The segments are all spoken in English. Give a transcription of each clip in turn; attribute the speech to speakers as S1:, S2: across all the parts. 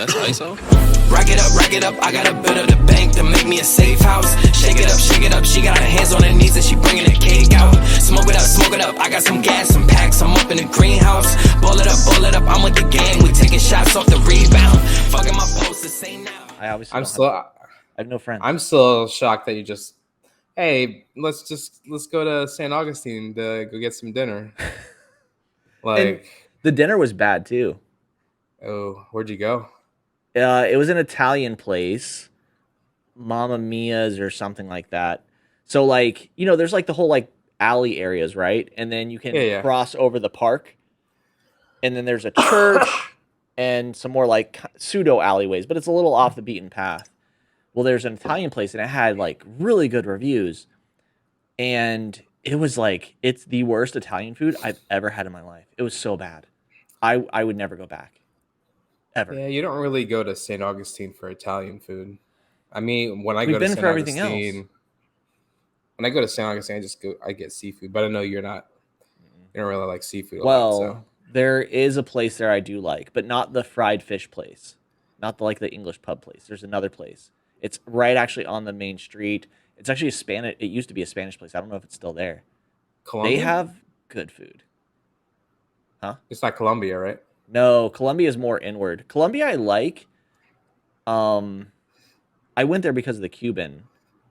S1: That's ISO.
S2: Rack it up, I got a bit of the bank to make me a safe house. Shake it up, she got her hands on her knees and she bringing the cake out. Smoke it up, I got some gas, some packs, I'm up in the greenhouse. Ball it up, I'm with the gang, we taking shots off the rebound. Fucking my post to say now.
S3: I have no friends.
S4: I'm still shocked that you just, hey, let's go to St. Augustine to go get some dinner.
S3: And the dinner was bad too.
S4: Oh, where'd you go?
S3: It was an Italian place, Mamma Mia's or something like that. So like, there's like the whole like alley areas, right? And then you can cross over the park. And then there's a church and some more like pseudo alleyways, but it's a little off the beaten path. Well, there's an Italian place and it had like really good reviews. And it was like, it's the worst Italian food I've ever had in my life. It was so bad. I would never go back. Ever.
S4: Yeah, you don't really go to St. Augustine for Italian food. I mean, when I go to St. Augustine, when I go to St. Augustine, I get seafood. But I know you don't really like seafood.
S3: Well, there is a place there I do like, but not the fried fish place, not the English pub place. There's another place. It's right actually on the main street. It's actually it used to be a Spanish place. I don't know if it's still there.
S4: Colombia?
S3: They have good food. Huh?
S4: It's not Colombia, right?
S3: No, Colombia is more inward. Colombia I like. I went there because of the Cuban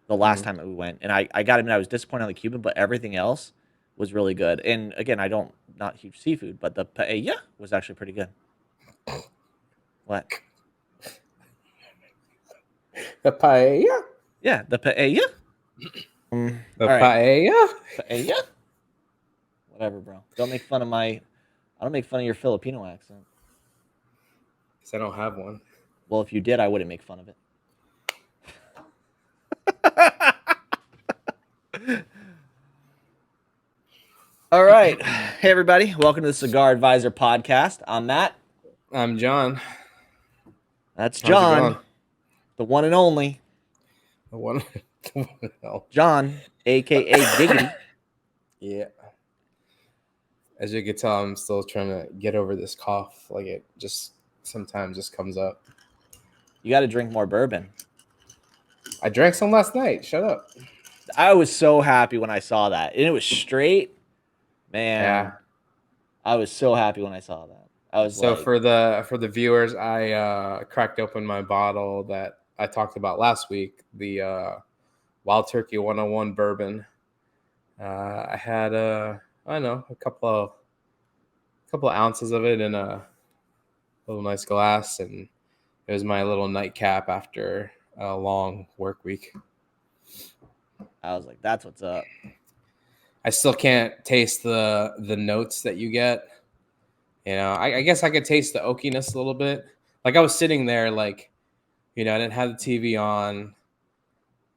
S3: the last time that we went. And I got to admit, I was disappointed on the Cuban, but everything else was really good. And again, not huge seafood, but the paella was actually pretty good. What?
S4: The paella?
S3: Yeah, the paella.
S4: The paella?
S3: Paella? Whatever, bro. Don't make fun of I don't make fun of your Filipino accent.
S4: Because I don't have one.
S3: Well, if you did, I wouldn't make fun of it. All right. Hey, everybody. Welcome to the Cigar Advisor Podcast. I'm Matt.
S4: I'm John.
S3: That's John. The one and only.
S4: The one and only.
S3: John, a.k.a. Giggity.
S4: Yeah. As you can tell, I'm still trying to get over this cough. Like it just sometimes just comes up.
S3: You got to drink more bourbon.
S4: I drank some last night. Shut up.
S3: I was so happy when I saw that. And it was straight. Man. Yeah. I was so happy when I saw that.
S4: For the viewers, I cracked open my bottle that I talked about last week, the Wild Turkey 101 bourbon. I had a couple of ounces of it in a little nice glass, and it was my little nightcap after a long work week.
S3: I was like, that's what's up.
S4: I still can't taste the notes that you get. I guess I could taste the oakiness a little bit. Like I was sitting there, like, I didn't have the TV on.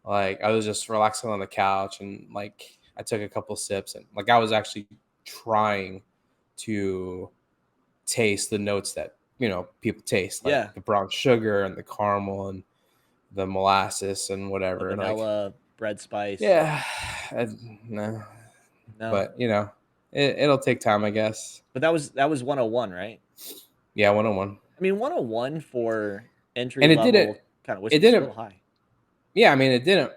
S4: Like I was just relaxing on the couch, and like I took a couple sips, and like I was actually trying to taste the notes that people taste, like the brown sugar and the caramel and the molasses and whatever,
S3: the vanilla, bread spice.
S4: Yeah, no, but it'll take time, I guess.
S3: But that was 101, right?
S4: Yeah, 101.
S3: I mean, 101 for entry
S4: and it
S3: level
S4: didn't
S3: kind of whiskey is a little high.
S4: Yeah, I mean, it didn't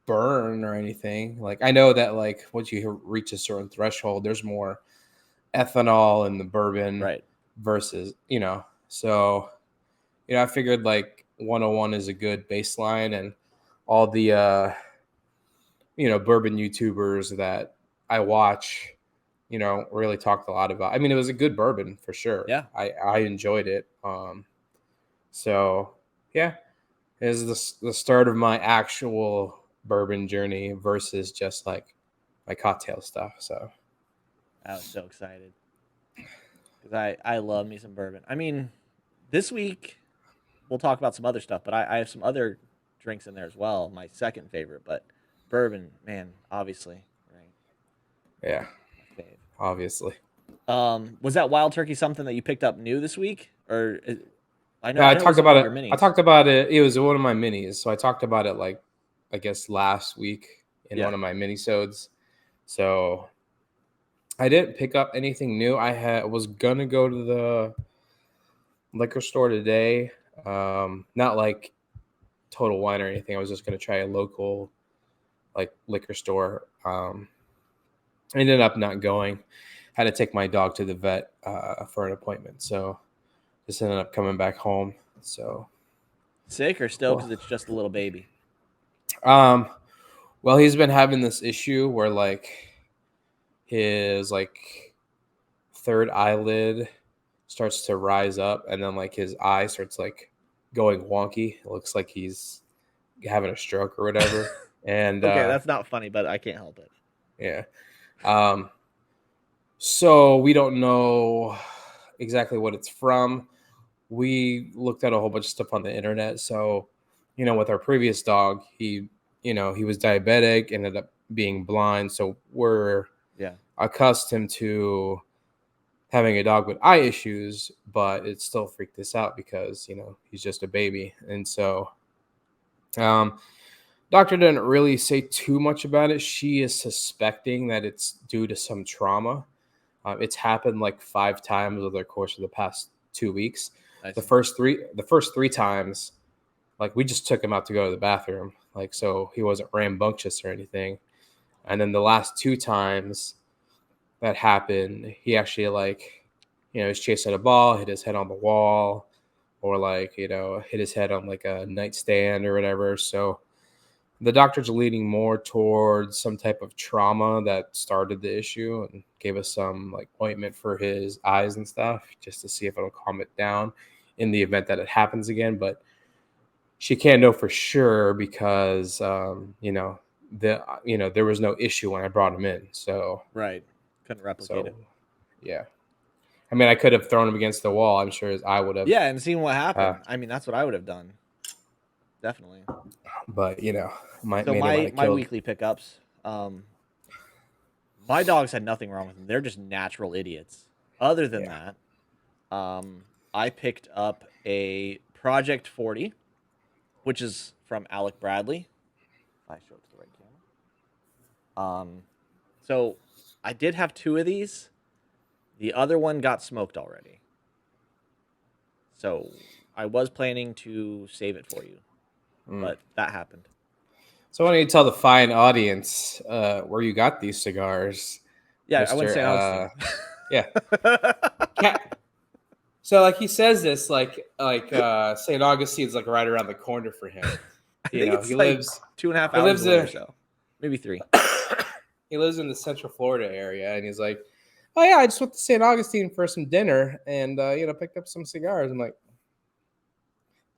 S4: burn or anything. Like I know that like once you reach a certain threshold, there's more ethanol in the bourbon,
S3: right?
S4: Versus so I figured like 101 is a good baseline, and all the bourbon YouTubers that I watch really talked a lot about. I mean, it was a good bourbon for sure.
S3: Yeah,
S4: I enjoyed it. So yeah, it was the start of my actual bourbon journey versus just like my cocktail stuff. So
S3: I was so excited because I love me some bourbon. I mean, this week we'll talk about some other stuff, but I have some other drinks in there as well. My second favorite, but bourbon, man, obviously, right?
S4: Yeah, obviously.
S3: Was that Wild Turkey something that you picked up new this week, or
S4: I talked about it. I talked about it. It was one of my minis, so I talked about it like I guess last week in one of my minisodes. So I didn't pick up anything new. I was gonna go to the liquor store today Not like Total Wine or anything. I was just going to try a local like liquor store. I ended up not going. Had to take my dog to the vet for an appointment. So just ended up coming back home. So
S3: sick or still because it's just a little baby?
S4: Well, he's been having this issue where like his like third eyelid starts to rise up, and then like his eye starts like going wonky. It looks like he's having a stroke or whatever. And
S3: okay, that's not funny, but I can't help it.
S4: Yeah. So we don't know exactly what it's from. We looked at a whole bunch of stuff on the internet. So, with our previous dog, he was diabetic, ended up being blind. So we're accustomed to having a dog with eye issues, but it still freaked us out because, he's just a baby. And so, doctor didn't really say too much about it. She is suspecting that it's due to some trauma. It's happened like 5 times over the course of the past 2 weeks. The first three times, like we just took him out to go to the bathroom, like so he wasn't rambunctious or anything. And then the last 2 times that happened, he actually like, he's chasing a ball, hit his head on the wall, or like hit his head on like a nightstand or whatever. So the doctors are leaning more towards some type of trauma that started the issue and gave us some like ointment for his eyes and stuff just to see if it'll calm it down in the event that it happens again. But she can't know for sure because, there was no issue when I brought him in. So,
S3: right. Couldn't replicate it.
S4: Yeah. I mean, I could have thrown him against the wall. I'm sure his eye would have.
S3: Yeah. And seen what happened. I mean, that's what I would have done. Definitely.
S4: But, my
S3: weekly pickups, my dogs had nothing wrong with them. They're just natural idiots. Other than that, I picked up a Project 40, which is from Alec Bradley. I show it to the right camera. So I did have 2 of these. The other one got smoked already. So I was planning to save it for you, but that happened.
S4: So why don't you tell the fine audience where you got these cigars?
S3: Yeah, Mr. I wouldn't say Augustine.
S4: Yeah. So like he says this like St. Augustine's like right around the corner for him.
S3: He lives 2.5 hours away or so. Maybe 3.
S4: He lives in the Central Florida area, and he's like, "Oh yeah, I just went to St. Augustine for some dinner, and picked up some cigars." I'm like,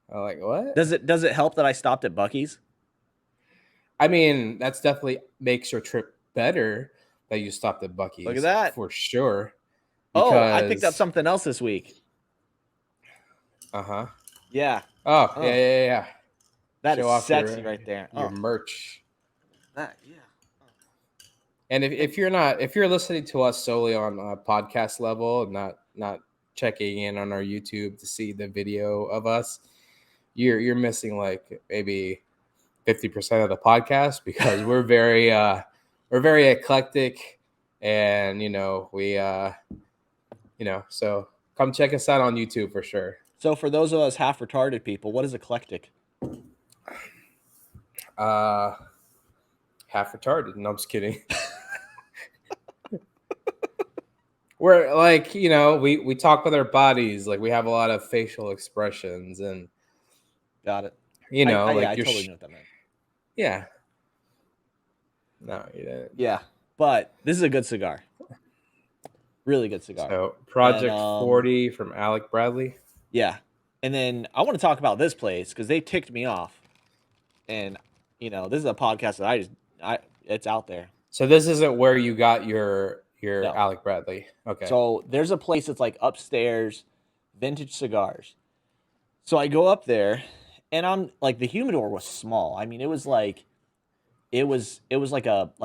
S4: what?
S3: Does it help that I stopped at Buc-ee's?
S4: I mean, that's definitely makes your trip better that you stopped at Buc-ee's.
S3: Look at that.
S4: For sure.
S3: Because... Oh, I picked up something else this week.
S4: Uh-huh.
S3: Yeah.
S4: Oh, yeah.
S3: That Show is sexy right there.
S4: Your merch.
S3: Yeah.
S4: And if you're listening to us solely on a podcast level and not checking in on our YouTube to see the video of us, you're missing like maybe 50% of the podcast because we're very eclectic, and so come check us out on YouTube for sure.
S3: So for those of us half retarded people, what is eclectic?
S4: Half retarded. No, I'm just kidding. We're like, we talk with our bodies, like we have a lot of facial expressions and
S3: got it.
S4: I
S3: totally know what that meant.
S4: Yeah. No, you didn't.
S3: Yeah, but this is a good cigar. Really good cigar.
S4: So Project 40 from Alec Bradley.
S3: Yeah. And then I want to talk about this place because they ticked me off. And, this is a podcast that it's out there.
S4: So this isn't where you got your Alec Bradley. Okay.
S3: So there's a place that's like upstairs, vintage cigars. So I go up there, and I'm like, the humidor was small. I mean, it was like a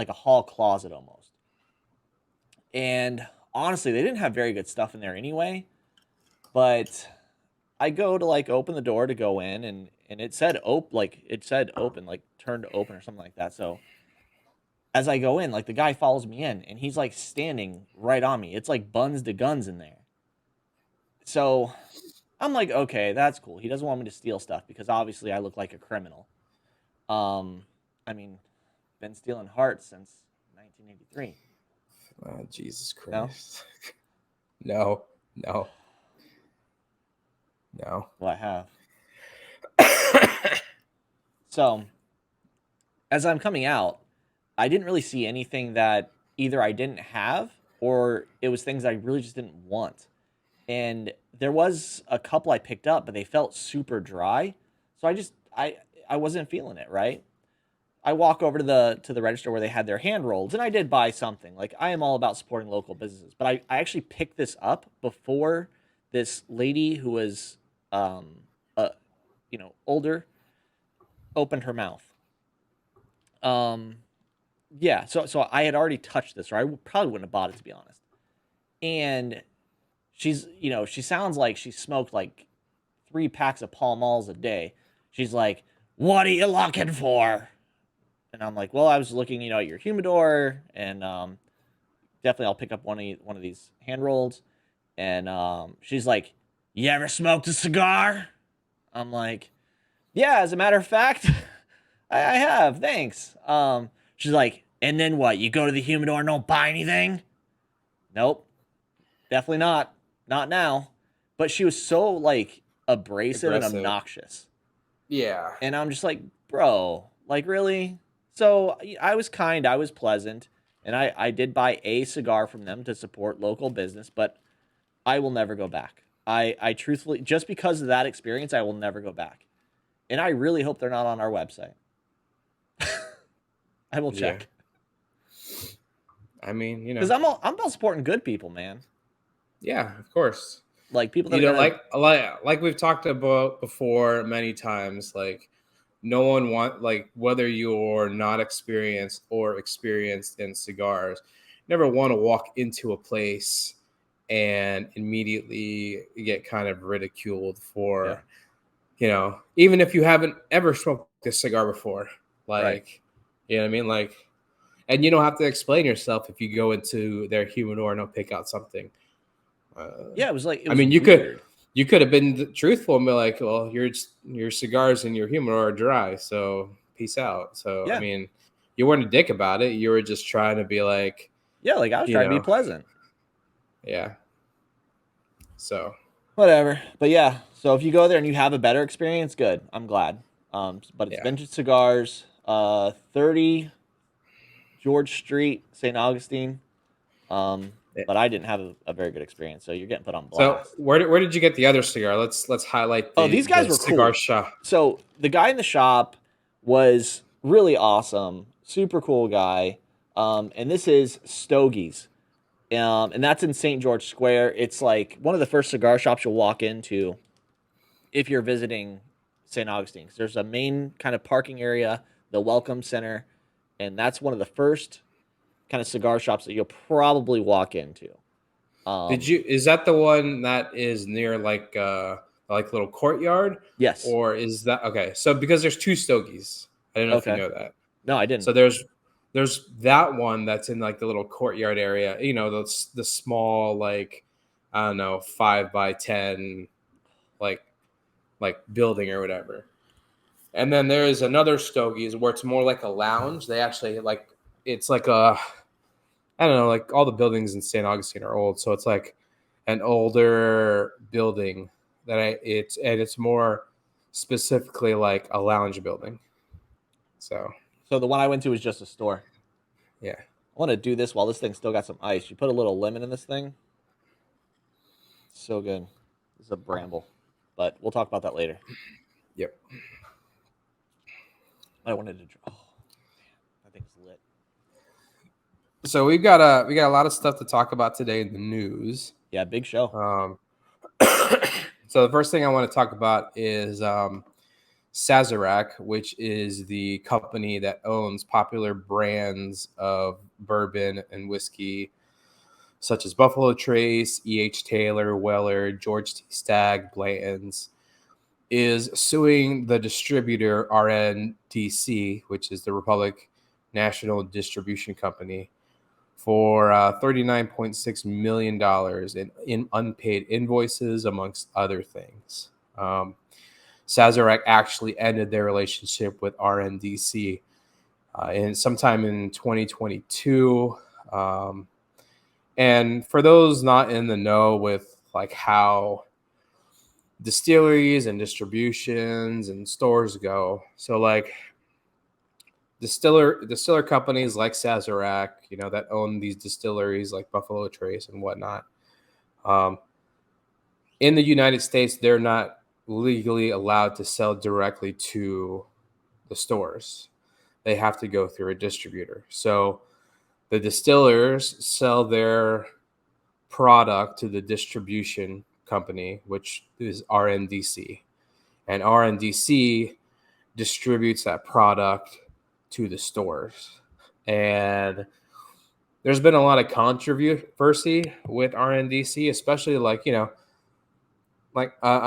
S3: hall closet almost. And honestly, they didn't have very good stuff in there anyway. But I go to like open the door to go in, and it said open, like turned to open or something like that. So as I go in, like the guy follows me in, and he's like standing right on me. It's like buns to guns in there. So I'm like, okay, that's cool. He doesn't want me to steal stuff because obviously I look like a criminal. I mean, been stealing hearts since 1983.
S4: Oh, Jesus Christ. No. No.
S3: Well, I have. So, as I'm coming out, I didn't really see anything that either I didn't have or it was things I really just didn't want. And there was a couple I picked up, but they felt super dry. So I wasn't feeling it, right? I walk over to the register where they had their hand rolls, and I did buy something. Like, I am all about supporting local businesses, but I actually picked this up before this lady who was older opened her mouth. Yeah, so I had already touched this, or I probably wouldn't have bought it, to be honest. And she sounds like she smoked like 3 packs of Pall Malls a day. She's like, "What are you looking for?" And I'm like, "Well, I was looking, at your humidor, and definitely I'll pick up one of these hand rolls." And she's like, "You ever smoked a cigar?" I'm like, "Yeah, as a matter of fact, I have. Thanks." She's like, "And then what? You go to the humidor and don't buy anything?" Nope, definitely not. Not now. But she was so like abrasive and obnoxious.
S4: Yeah.
S3: And I'm just like, bro, like, really? So I was kind, I was pleasant, and I did buy a cigar from them to support local business, but I will never go back. I truthfully, just because of that experience, I will never go back. And I really hope they're not on our website. I will check.
S4: Yeah. I mean,
S3: because I'm about supporting good people, man.
S4: Yeah, of course.
S3: Like, people that
S4: like we've talked about before many times, like, no one whether you're not experienced or experienced in cigars, never want to walk into a place and immediately get kind of ridiculed for, even if you haven't ever smoked a cigar before, like, you know what I mean? Like, and you don't have to explain yourself if you go into their humidor and they'll pick out something.
S3: Yeah, it was like,
S4: you could have been truthful and be like, "Well, your cigars and your humidor are dry, so peace out." So
S3: yeah.
S4: I mean, you weren't a dick about it. You were just trying to be like,
S3: yeah, like, I was trying to be pleasant.
S4: Yeah. So
S3: whatever. But yeah, so if you go there and you have a better experience, good. I'm glad. But it's Vintage Cigars, 30 George Street, St. Augustine. But I didn't have a very good experience, so you're getting put on blast.
S4: So where did you get the other cigar? Let's highlight.
S3: These guys were
S4: cigar
S3: cool.
S4: Shop.
S3: So the guy in the shop was really awesome, super cool guy. And this is Stogie's, and that's in St. George Square. It's like one of the first cigar shops you'll walk into if you're visiting St. Augustine. There's a main kind of parking area, the welcome center, and that's one of the first kind of cigar shops that you'll probably walk into.
S4: Is that the one that is near like little courtyard?
S3: Yes.
S4: Or is that okay? So because there's 2 Stogies. I don't know if you know that.
S3: No, I didn't.
S4: So there's that one that's in like the little courtyard area, the small, like, I don't know, 5x10 like building or whatever. And then there's another Stogie's where it's more like a lounge. They actually it's like I don't know, like, all the buildings in St. Augustine are old, so it's like an older building it's more specifically like a lounge building. So
S3: the one I went to was just a store.
S4: Yeah.
S3: I want to do this while this thing's still got some ice. You put a little lemon in this thing. So good. This is a Bramble, but we'll talk about that later.
S4: Yep.
S3: I wanted to. Oh, that thing's lit.
S4: So we got a lot of stuff to talk about today in the news.
S3: Yeah, big show.
S4: So the first thing I want to talk about is Sazerac, which is the company that owns popular brands of bourbon and whiskey, such as Buffalo Trace, E.H. Taylor, Weller, George T. Stagg, Blanton's, is suing the distributor FNDC, which is the Republic National Distribution Company, for $39.6 million in unpaid invoices, amongst other things. Sazerac actually ended their relationship with FNDC sometime in 2022. And for those not in the know with like how distilleries and distributions and stores go, so like distiller companies like Sazerac, that own these distilleries like Buffalo Trace and whatnot. In the United States, they're not legally allowed to sell directly to the stores. They have to go through a distributor. So the distillers sell their product to the distribution company, which is FNDC. And FNDC distributes that product to the stores. And there's been a lot of controversy with FNDC, especially like a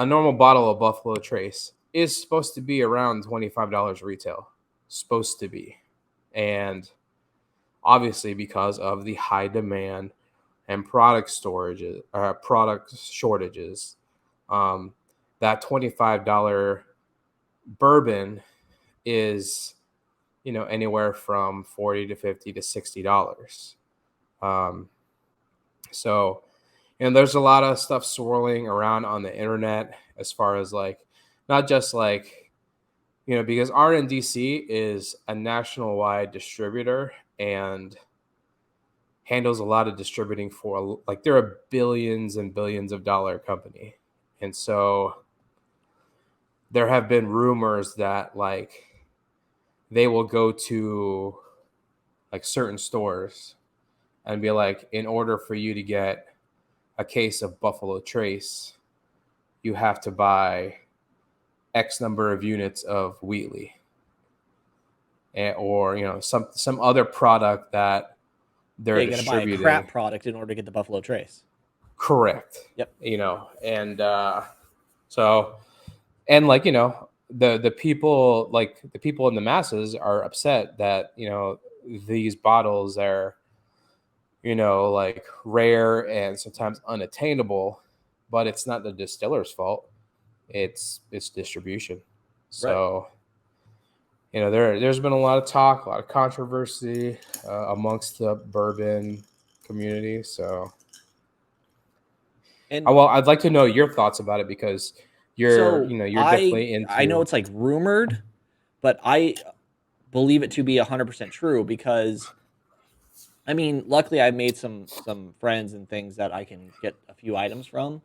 S4: normal bottle of Buffalo Trace is supposed to be around $25 retail. Supposed to be. And obviously because of the high demand and product shortages, that $25 bourbon is anywhere from $40 to $50 to $60. So there's a lot of stuff swirling around on the internet as far as like not just like because FNDC is a national-wide distributor and handles a lot of distributing for like they're a billions and billions of dollar company. And so there have been rumors that like they will go to like certain stores and be like, in order for you to get a case of Buffalo Trace, you have to buy X number of units of Wheatley or some other product that they're distributing.
S3: You got to buy a crap product in order to get the Buffalo Trace.
S4: Correct.
S3: Yep.
S4: And so, and like the people in the masses are upset that these bottles are like rare and sometimes unattainable, but it's not the distiller's fault. It's distribution. So, right. There's been a lot of talk, a lot of controversy amongst the bourbon community. So, and I'd like to know your thoughts about it because you're definitely into.
S3: I know it's like rumored, but I believe it to be 100% true because, I mean, luckily I've made some friends and things that I can get a few items from.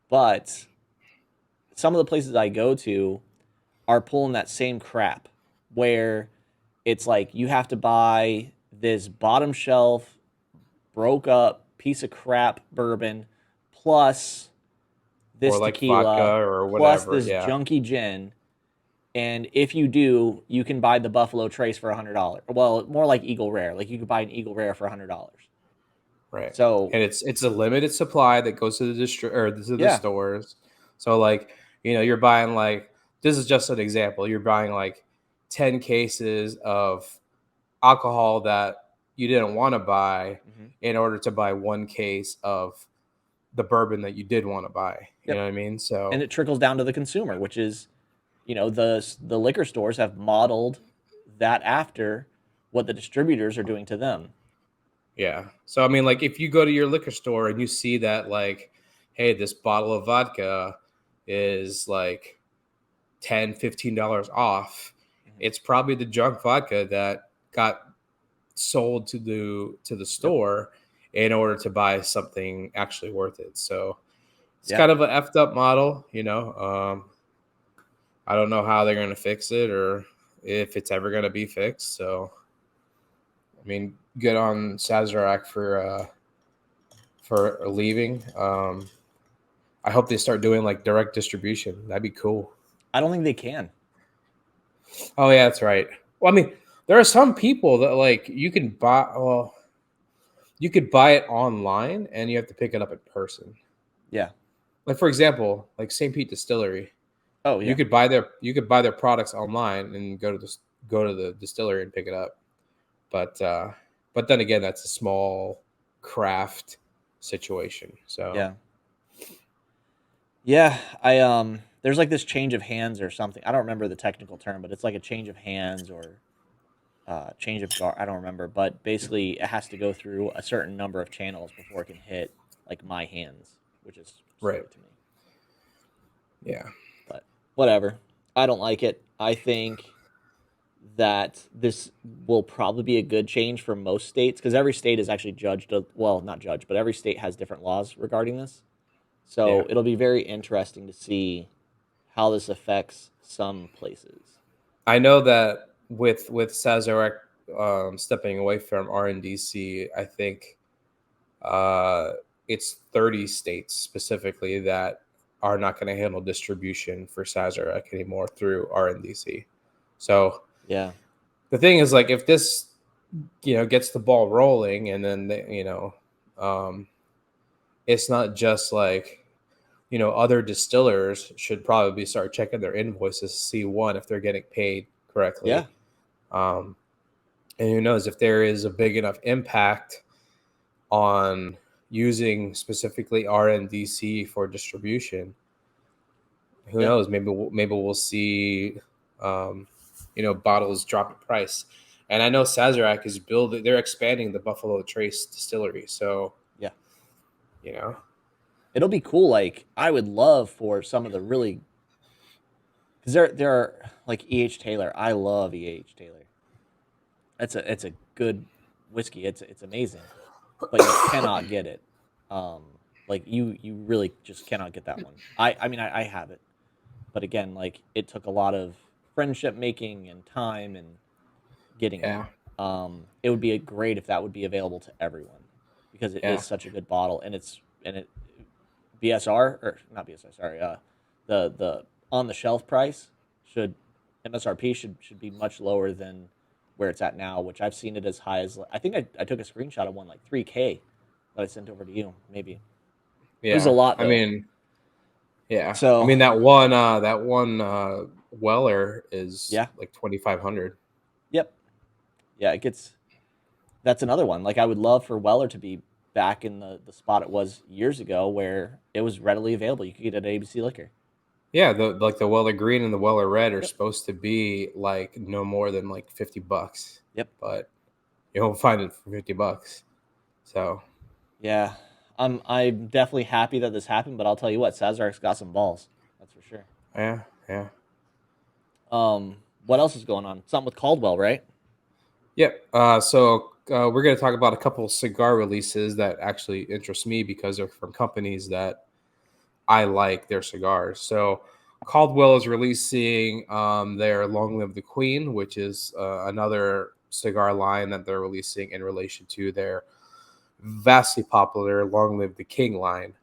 S3: But some of the places I go to are pulling that same crap where it's like you have to buy this bottom shelf, broke up piece of crap bourbon plus this
S4: like
S3: tequila
S4: vodka or whatever,
S3: plus this junky gin. And if you do, you can buy the Buffalo Trace for $100. Well, more like Eagle Rare. Like you could buy an Eagle Rare for $100.
S4: Right.
S3: So
S4: and it's a limited supply that goes to the stores. So like you're buying like this is just an example. You're buying like 10 cases of alcohol that you didn't want to buy in order to buy one case of the bourbon that you did want to buy. You know what I mean? So
S3: and it trickles down to the consumer, which is the liquor stores have modeled that after what the distributors are doing to them.
S4: Yeah. So, I mean, like if you go to your liquor store and you see that like, hey, this bottle of vodka is like $10, $15 off, it's probably the junk vodka that got sold to the store in order to buy something actually worth it. So it's kind of an effed up model, I don't know how they're going to fix it or if it's ever going to be fixed. So, I mean, good on Sazerac for leaving. I hope they start doing like direct distribution. That'd be cool.
S3: I don't think they can.
S4: Oh yeah, that's right. Well, I mean, there are some people that like you could buy it online and you have to pick it up in person.
S3: Yeah.
S4: Like for example, like St. Pete Distillery.
S3: Oh yeah.
S4: You could buy their products online and go to the distillery and pick it up. But then again, that's a small craft situation. So
S3: yeah, I there's like this change of hands or something. I don't remember the technical term, but it's like a change of hands or change of guard. I don't remember, but basically it has to go through a certain number of channels before it can hit like my hands, which is silly to me.
S4: Yeah,
S3: but whatever. I don't like it. I think that this will probably be a good change for most states because every state is actually judged. Well, not judged, but every state has different laws regarding this. So it'll be very interesting to see how this affects some places.
S4: I know that with Sazerac stepping away from RNDC, I think it's 30 states specifically that are not going to handle distribution for Sazerac anymore through RNDC. So the thing is, like, if this gets the ball rolling, and then it's not just like other distillers should probably start checking their invoices to see if they're getting paid correctly. And who knows if there is a big enough impact on using specifically RNDC for distribution. Who knows? Maybe we'll see bottles drop in price. And I know Sazerac is they're expanding the Buffalo Trace distillery. So
S3: it'll be cool. Like, I would love for some of the really, because there are like E.H. Taylor. I love E.H. Taylor. It's a good whiskey. It's amazing, but you cannot get it. Like you really just cannot get that one. I mean I have it, but again, like, it took a lot of friendship making and time and getting it. It would be great if that would be available to everyone because it is such a good bottle, and it BSR or not BSR, sorry, the on the shelf price MSRP should be much lower than where it's at now, which I've seen it as high as, I think I took a screenshot of one like $3,000 that I sent over to you, maybe. It was a lot, though.
S4: I mean, so I mean that one Weller is like 2,500.
S3: Yep. Yeah, that's another one. Like, I would love for Weller to be back in the spot it was years ago where it was readily available. You could get it at ABC Liquor.
S4: Yeah, the Weller Green and the Weller Red are supposed to be like no more than like $50.
S3: Yep.
S4: But you won't find it for $50. So
S3: yeah, I'm definitely happy that this happened, but I'll tell you what, Sazerac's got some balls. That's for sure.
S4: Yeah.
S3: What else is going on? Something with Caldwell, right?
S4: Yep. So we're going to talk about a couple cigar releases that actually interest me because they're from companies that I like their cigars. So Caldwell is releasing their Long Live the Queen, which is another cigar line that they're releasing in relation to their vastly popular Long Live the King line.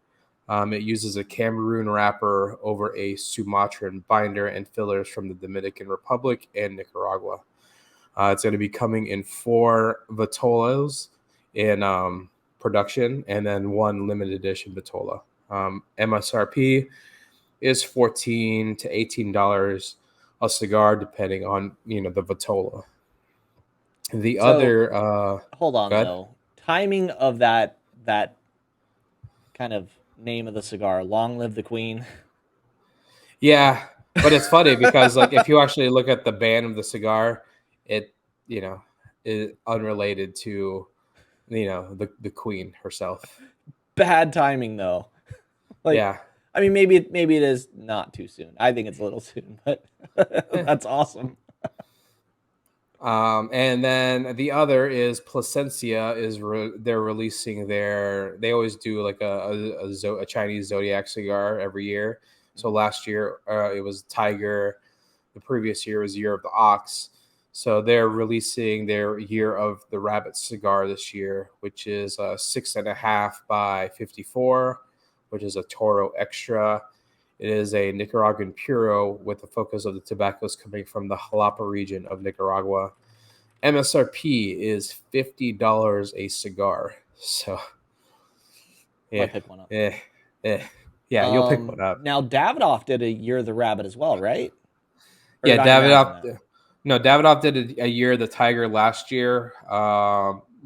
S4: It uses a Cameroon wrapper over a Sumatran binder and fillers from the Dominican Republic and Nicaragua. It's going to be coming in 4 Vitolas in production and then 1 limited edition Vitola. MSRP is $14 to $18 a cigar, depending on the Vitola.
S3: Hold on though. Timing of that kind of name of the cigar, Long Live the Queen.
S4: Yeah, but it's funny because like if you actually look at the band of the cigar, it is unrelated to the Queen herself.
S3: Bad timing though. I mean, maybe it is not too soon. I think it's a little soon, but that's awesome.
S4: And then the other is Plasencia. They're releasing they always do like a Chinese Zodiac cigar every year. So last year it was Tiger. The previous year was Year of the Ox. So they're releasing their Year of the Rabbit cigar this year, which is 6.5 by 54, which is a Toro Extra. It is a Nicaraguan Puro with the focus of the tobaccos coming from the Jalapa region of Nicaragua. MSRP is $50 a cigar. So,
S3: I'll pick one up.
S4: Yeah, you'll pick one up.
S3: Now, Davidoff did a Year of the Rabbit as well, right?
S4: Davidoff. No, Davidoff did a year the Tiger last year.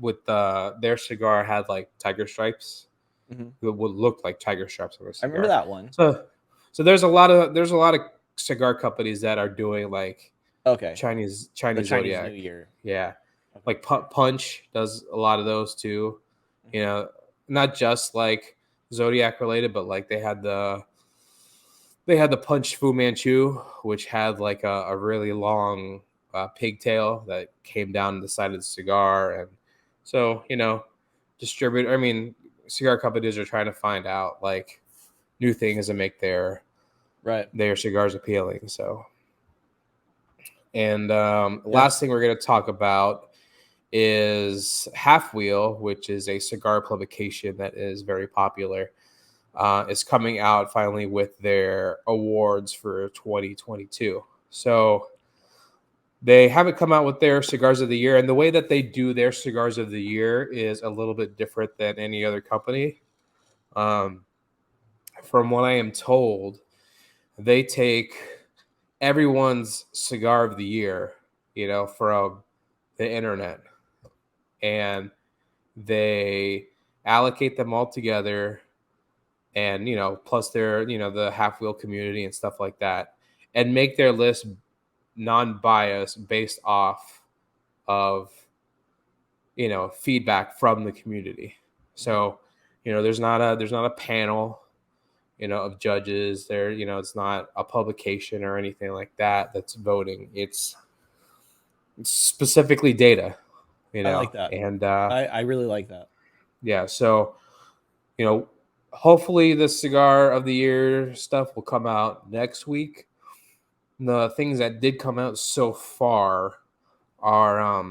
S4: With their cigar had like tiger stripes.
S3: Mm-hmm.
S4: It would look like tiger stripes on a
S3: I remember
S4: cigar.
S3: that one.
S4: So there's a lot of cigar companies that are doing like Chinese
S3: the Chinese
S4: Zodiac.
S3: New Year.
S4: Yeah, like Punch does a lot of those too.
S3: Mm-hmm.
S4: You know, not just like Zodiac related, but like they had the Punch Fu Manchu, which had like a really long pigtail that came down the side of the cigar, and so cigar companies are trying to find out like new things and make their cigars appealing. So, and last thing we're going to talk about is Halfwheel, which is a cigar publication that is very popular. Is coming out finally with their awards for 2022. So they haven't come out with their cigars of the year, and the way that they do their cigars of the year is a little bit different than any other company. From what I am told, they take everyone's cigar of the year, from the internet, and they allocate them all together, and plus their the Halfwheel community and stuff like that, and make their list non-biased based off of feedback from the community. So there's not a panel of judges there. It's not a publication or anything like that that's voting. It's specifically data.
S3: I like that,
S4: and
S3: I really like that.
S4: Yeah, so hopefully the cigar of the year stuff will come out next week. The things that did come out so far are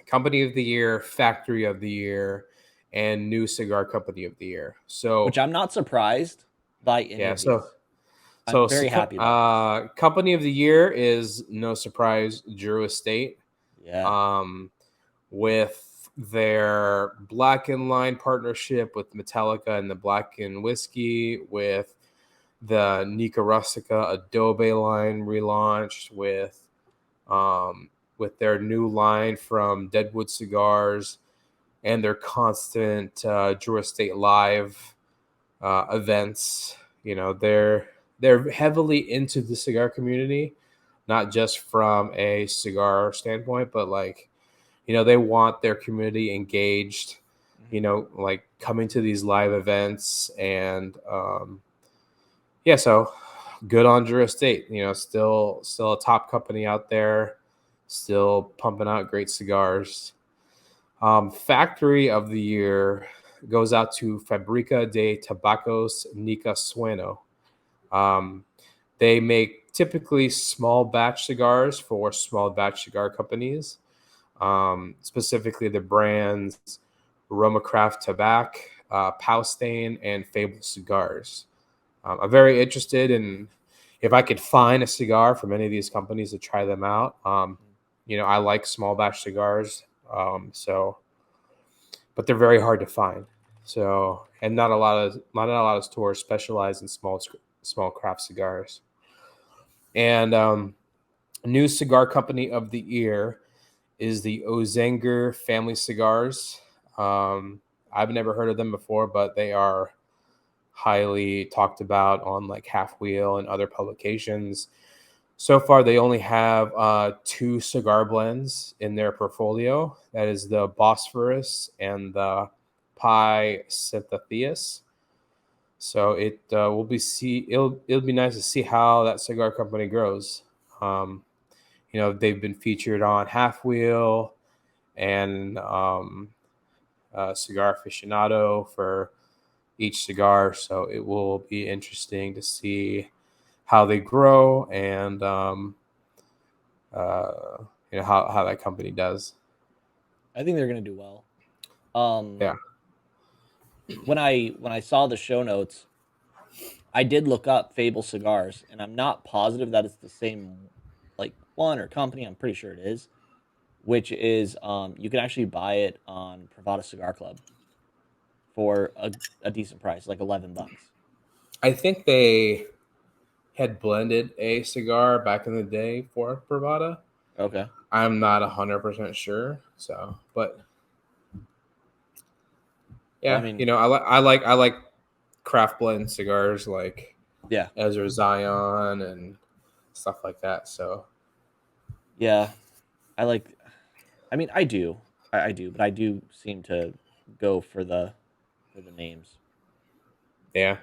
S4: company of the year, factory of the year, and new cigar company of the year. So,
S3: which I'm not surprised by any of these. I'm very happy about
S4: company of the year is no surprise, Drew Estate.
S3: Yeah.
S4: With their Black and Line partnership with Metallica and the Black and Whiskey, with the Nica Rustica Adobe line relaunched, with their new line from Deadwood Cigars, and their constant Drew Estate Live events. They're heavily into the cigar community, not just from a cigar standpoint, but like they want their community engaged, like coming to these live events. And so good on Drew Estate. Still a top company out there, still pumping out great cigars. Factory of the year goes out to Fabrica de Tabacos Nica Sueno. They make typically small batch cigars for small batch cigar companies. Specifically the brands Roma Craft Tabac, Paustain, and Fable Cigars. I'm very interested in if I could find a cigar from any of these companies to try them out. I like small batch cigars, but they're very hard to find. So, and not a lot of stores specialize in small craft cigars. And new cigar company of the year is the Ozenger Family Cigars. I've never heard of them before, but they are highly talked about on like Halfwheel and other publications. So far, they only have 2 cigar blends in their portfolio. That is the Bosphorus and the Pi Synthetheus. So it'll be nice to see how that cigar company grows. They've been featured on Halfwheel and Cigar Aficionado for each cigar. So it will be interesting to see how they grow and how that company does.
S3: I think they're going to do well.
S4: Yeah.
S3: When I saw the show notes, I did look up Fable Cigars, and I'm not positive that it's the same like one or company. I'm pretty sure it is, which is you can actually buy it on Privada Cigar Club for a decent price, like $11.
S4: I think they had blended a cigar back in the day for Privada.
S3: Okay.
S4: I'm not 100% sure. So, but yeah,
S3: Well, I mean,
S4: I like craft blend cigars like
S3: yeah,
S4: Ezra Zion and stuff like that. So
S3: yeah, I mean, I do, I do, but I do seem to go for the names.
S4: yeah,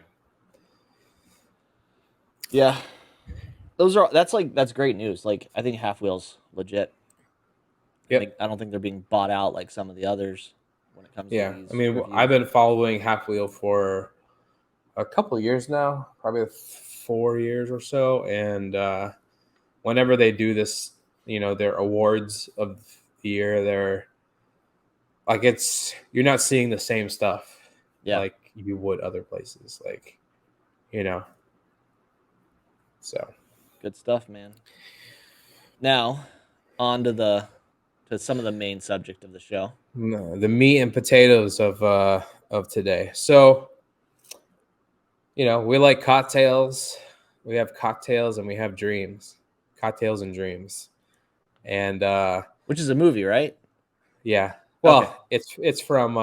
S3: Yeah, that's great news. Like, I think Halfwheel's legit.
S4: yep,
S3: I don't think they're being bought out like some of the others when it comes to
S4: yeah. I
S3: these
S4: mean, I've
S3: reviews.
S4: been following Halfwheel for a couple of years now, probably 4 years or so, and whenever they do this, their awards of the year, they're like you're not seeing the same stuff
S3: Yeah,
S4: like you would other places, like so
S3: good stuff, man. Now, on to some of the main subject of the show.
S4: the meat and potatoes of today. So we like cocktails. We have cocktails and we have dreams, cocktails and dreams, and
S3: Which is a movie, right?
S4: yeah.
S3: Okay.
S4: Well, it's from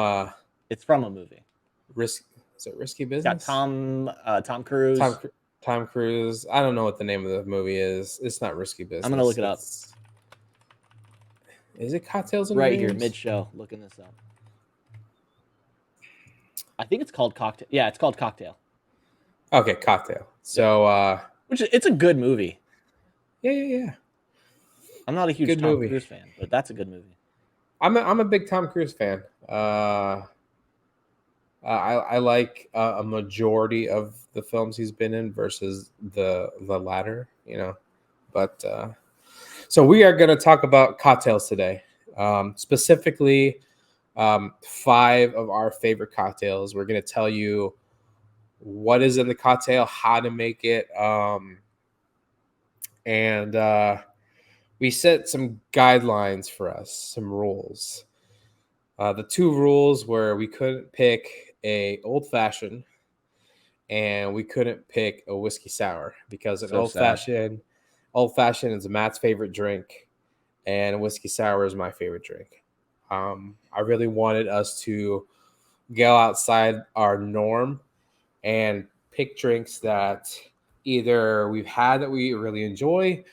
S3: It's from a movie.
S4: Is it Risky
S3: It's got
S4: Business?
S3: Tom Cruise.
S4: Tom Cruise. I don't know what the name of the movie is. It's not Risky Business.
S3: I'm gonna look it up.
S4: Is it Cocktails and
S3: Right
S4: Dreams?
S3: here, mid-show, looking this up. I think it's called Cocktail. Yeah, it's called Cocktail.
S4: Okay, Cocktail. So,
S3: which it's a good movie.
S4: Yeah.
S3: I'm not a huge Tom Cruise fan, but that's a good movie.
S4: I'm a big Tom Cruise fan. I like a majority of the films he's been in versus the latter, But so we are going to talk about cocktails today, specifically 5 of our favorite cocktails. We're going to tell you what is in the cocktail, how to make it, and we set some guidelines for us, some rules. The 2 rules were we couldn't pick a old fashioned and we couldn't pick a whiskey sour because an old fashioned is Matt's favorite drink and a whiskey sour is my favorite drink. I really wanted us to go outside our norm and pick drinks that either we've had that we really enjoy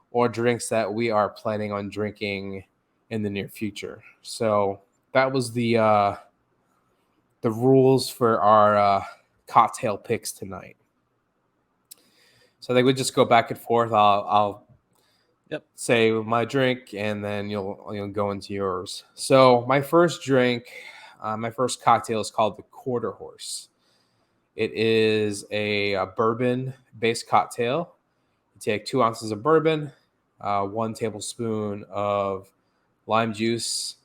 S4: or drinks that we are planning on drinking in the near future. So that was the rules for our cocktail picks tonight. So they would just go back and forth. I'll say my drink, and then you'll go into yours. So my first drink, my first cocktail is called the Quarter Horse. It is a bourbon-based cocktail. You take 2 ounces of bourbon, 1 tablespoon of lime juice,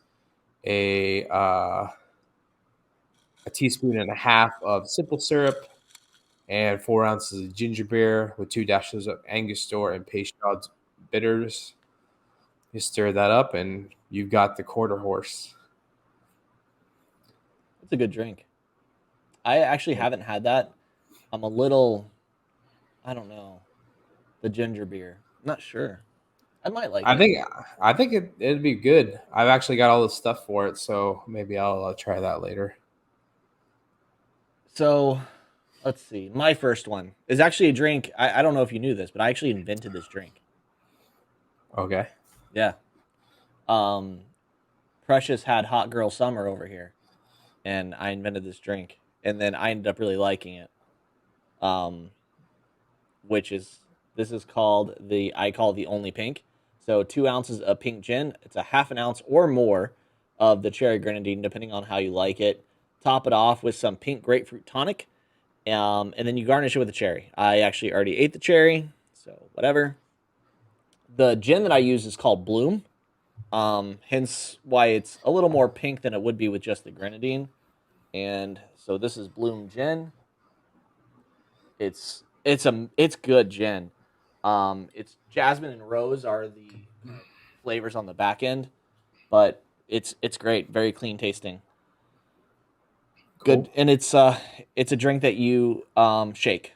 S4: a teaspoon and a half of simple syrup, and 4 ounces of ginger beer with 2 dashes of Angostura and Peychaud's bitters. You stir that up, and you've got the Quarter Horse.
S3: It's a good drink. I actually haven't had that. I'm a little, I don't know, the ginger beer. I'm not sure. I might like it.
S4: I think it'd be good. I've actually got all the stuff for it, so maybe I'll try that later.
S3: So, let's see. My first one is actually a drink. I don't know if you knew this, but I actually invented this drink.
S4: Okay.
S3: Yeah. Precious had Hot Girl Summer over here, and I invented this drink, and then I ended up really liking it. This is called I call it the Only Pink. So 2 ounces of pink gin. It's a half an ounce or more of the cherry grenadine, depending on how you like it. Top it off with some pink grapefruit tonic, and then you garnish it with a cherry. I actually already ate the cherry, so whatever. The gin that I use is called Bloom, hence why it's a little more pink than it would be with just the grenadine. And so this is Bloom gin. It's good gin. It's jasmine and rose are the flavors on the back end, but it's great, very clean tasting. Good, cool. And it's a drink that you shake,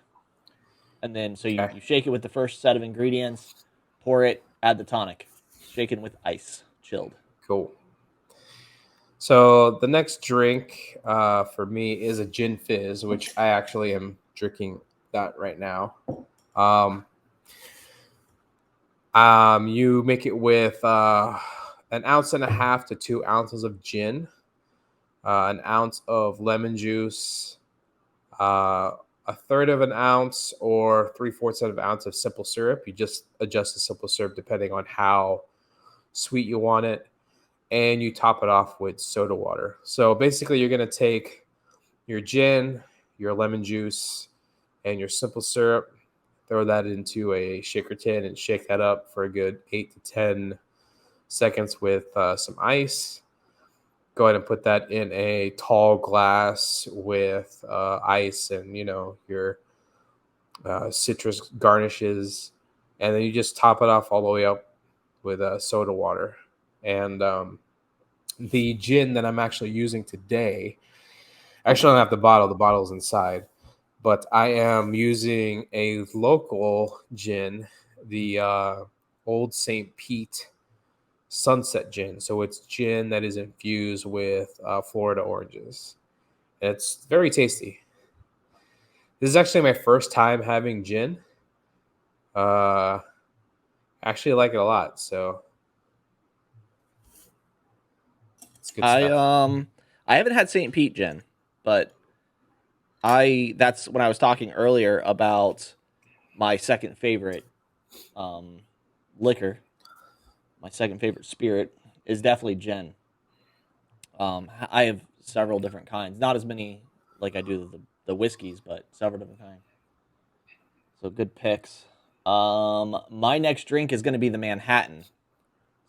S3: and then so you shake it with the first set of ingredients, pour it, add the tonic. shaken with ice, chilled.
S4: Cool. So the next drink for me is a gin fizz, which I actually am drinking that right now. You make it with 1.5 ounces to 2 ounces of gin, 1 ounce of lemon juice, 1/3 of an ounce or 3/4 of an ounce of simple syrup. You just adjust the simple syrup depending on how sweet you want it, and you top it off with soda water. So basically, you're going to take your gin, your lemon juice, and your simple syrup, throw that into a shaker tin and shake that up for a good 8 to 10 seconds with some ice. Go ahead and put that in a tall glass with ice and, your citrus garnishes. And then you just top it off all the way up with soda water. And the gin that I'm actually using today, I actually don't have the bottle's inside, but I am using a local gin, the Old St. Pete Sunset Gin. So it's gin that is infused with Florida oranges. And it's very tasty. This is actually my first time having gin. Actually, I like it a lot. So it's good stuff.
S3: I haven't had St. Pete gin, but that's when I was talking earlier about my second favorite liquor. My second favorite spirit is definitely gin. I have several different kinds, not as many like I do the whiskeys, but several different kinds. So good picks. My next drink is going to be the Manhattan.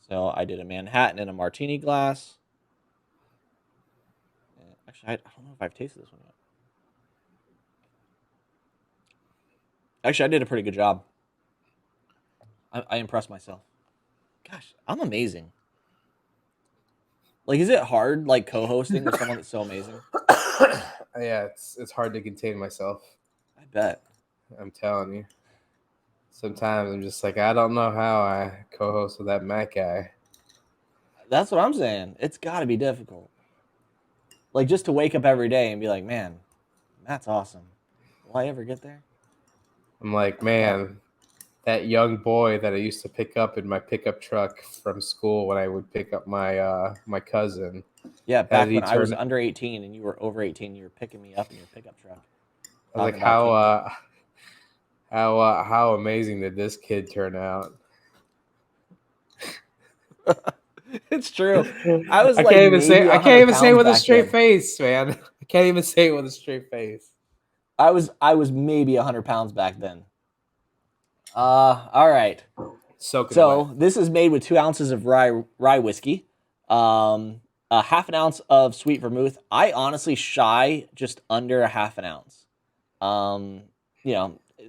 S3: So I did a Manhattan in a martini glass. Actually, I don't know if I've tasted this one yet. Actually, I did a pretty good job. I impressed myself. Gosh, I'm amazing. Like, is it hard, like, co-hosting with someone that's so amazing?
S4: Yeah, it's hard to contain myself.
S3: I bet.
S4: I'm telling you. Sometimes I'm just like, I don't know how I co-host with that Matt guy.
S3: That's what I'm saying. It's got to be difficult. Like, just to wake up every day and be like, man, Matt's awesome. Will I ever get there?
S4: I'm like, man, that young boy that I used to pick up in my pickup truck from school when I would pick up my my cousin.
S3: Yeah, back when I was under 18 and you were over 18, you were picking me up in your pickup truck.
S4: I was like, how amazing did this kid turn out?
S3: It's true. I was
S4: I
S3: like,
S4: can't even say it with a straight
S3: then.
S4: face, man. I can't even say it with a straight face.
S3: I was maybe 100 pounds back then. All right. So this is made with 2 ounces of rye whiskey, a half an ounce of sweet vermouth. I honestly shy just under a half an ounce.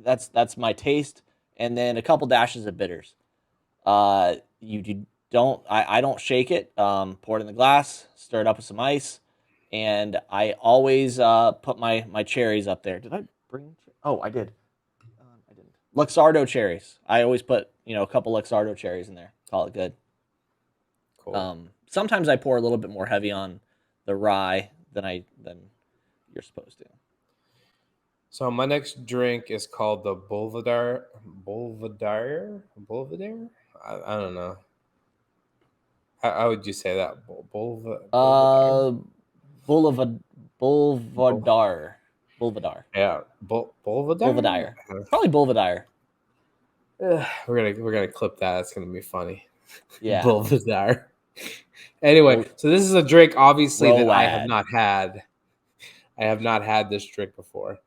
S3: That's my taste, and then a couple dashes of bitters. I don't shake it. Pour it in the glass, stir it up with some ice, and I always put my cherries up there. Did I bring? Oh, I did. I didn't. Luxardo cherries. I always put a couple Luxardo cherries in there. Call it good.
S4: Cool.
S3: Sometimes I pour a little bit more heavy on the rye than you're supposed to.
S4: So my next drink is called the Belvedere. I don't know. How would you say that?
S3: Belvedere.
S4: Yeah,
S3: Belvedere. Probably Belvedere.
S4: We're gonna clip that. It's gonna be funny.
S3: Yeah.
S4: Belvedere. Anyway, so this is a drink obviously that I have not had. I have not had this drink before.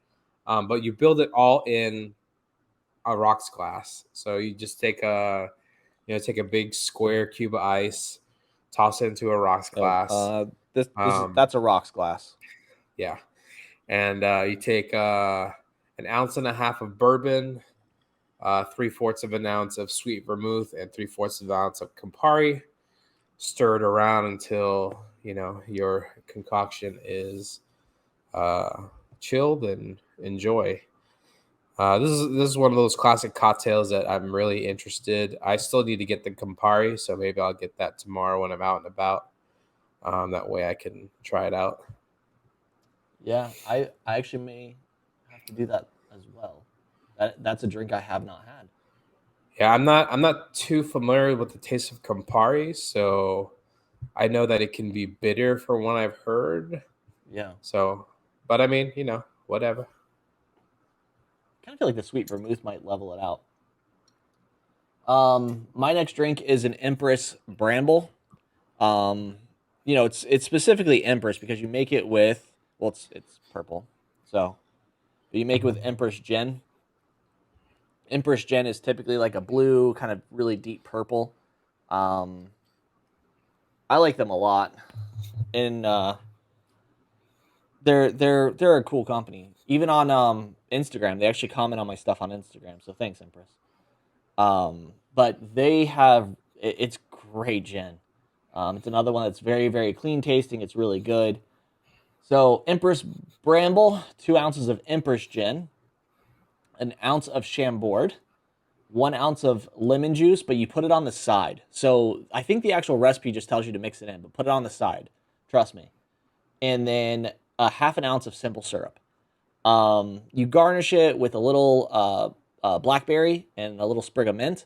S4: But you build it all in a rocks glass. So you just take a big square cube of ice, toss it into a rocks glass.
S3: That's a rocks glass.
S4: Yeah. And you take 1.5 ounces of bourbon, 3/4 of an ounce of sweet vermouth, and 3/4 of an ounce of Campari. Stir it around until your concoction is chilled, and enjoy. This is one of those classic cocktails that I'm really interested. I still need to get the Campari, so maybe I'll get that tomorrow when I'm out and about. That way I can try it out.
S3: Yeah, I actually may have to do that as well. That's a drink I have not had.
S4: Yeah, I'm not too familiar with the taste of Campari, so I know that it can be bitter from what I've heard.
S3: Yeah.
S4: So, but I mean, whatever.
S3: I kind of feel like the sweet vermouth might level it out. My next drink is an Empress Bramble. It's specifically Empress because you make it with, well, it's purple, so but you make it with Empress Gin. Empress Gin is typically like a blue, kind of really deep purple. I like them a lot, and they're a cool company. Even on Instagram, they actually comment on my stuff on Instagram. So thanks, Empress. But they have it's great gin. It's another one that's very, very clean tasting. It's really good. So Empress Bramble, 2 ounces of Empress gin, 1 ounce of Chambord, 1 ounce of lemon juice, but you put it on the side. So I think the actual recipe just tells you to mix it in, but put it on the side. Trust me. And then a 1/2 ounce of simple syrup. You garnish it with a little blackberry and a little sprig of mint.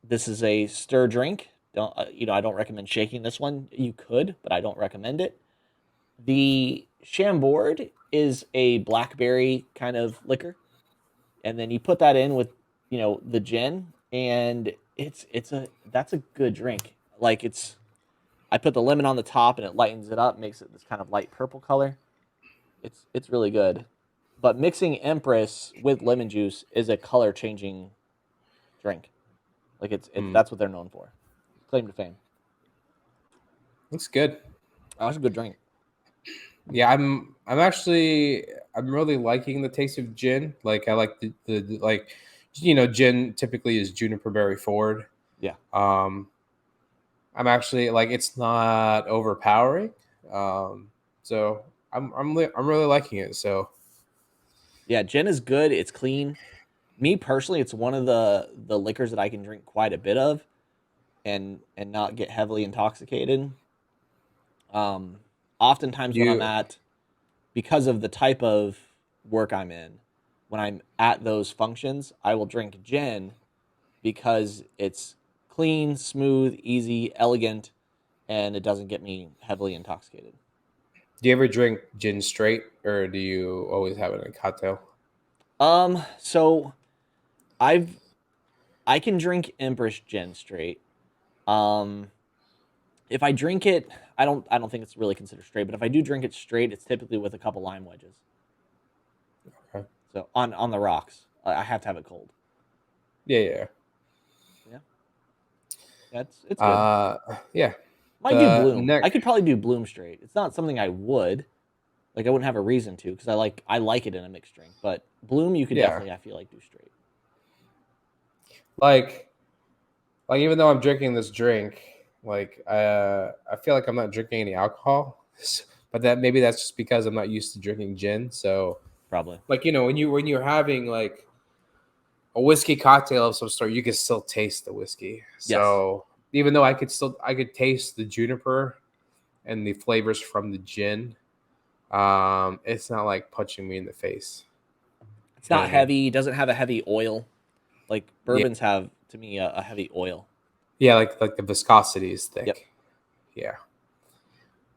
S3: This is a stir drink. I don't recommend shaking this one. You could, but I don't recommend it. The Chambord is a blackberry kind of liquor, and then you put that in with the gin, and that's a good drink. Like I put the lemon on the top, and it lightens it up, makes it this kind of light purple color. It's really good. But mixing Empress with lemon juice is a color changing drink. Like that's what they're known for. Claim to fame.
S4: Looks good.
S3: Oh, it's a good drink.
S4: Yeah, I'm really liking the taste of gin. Like I like the gin typically is juniper berry forward.
S3: Yeah.
S4: I'm actually like it's not overpowering. So I'm really liking it. So
S3: yeah, gin is good. It's clean. Me personally, it's one of the liquors that I can drink quite a bit of, and not get heavily intoxicated. Oftentimes when I'm at, because of the type of work I'm in, when I'm at those functions, I will drink gin because it's clean, smooth, easy, elegant, and it doesn't get me heavily intoxicated.
S4: Do you ever drink gin straight, or do you always have it in a cocktail?
S3: So I can drink Empress gin straight. If I drink it, I don't think it's really considered straight, but if I do drink it straight, it's typically with a couple lime wedges.
S4: Okay.
S3: So on the rocks, I have to have it cold.
S4: Yeah.
S3: It's good.
S4: Yeah.
S3: Might do Bloom. I could probably do Bloom straight. It's not something I would. Like I wouldn't have a reason to because I like it in a mixed drink. But Bloom, you could definitely, I feel like, do straight.
S4: Like even though I'm drinking this drink, like I feel like I'm not drinking any alcohol, but maybe that's just because I'm not used to drinking gin. So
S3: probably
S4: like when you're having like a whiskey cocktail of some sort, you can still taste the whiskey. So even though I could taste the juniper and the flavors from the gin, it's not like punching me in the face.
S3: It's not heavy. It doesn't have a heavy oil. Like bourbons have, to me, a heavy oil.
S4: Yeah, like the viscosity is thick. Yep.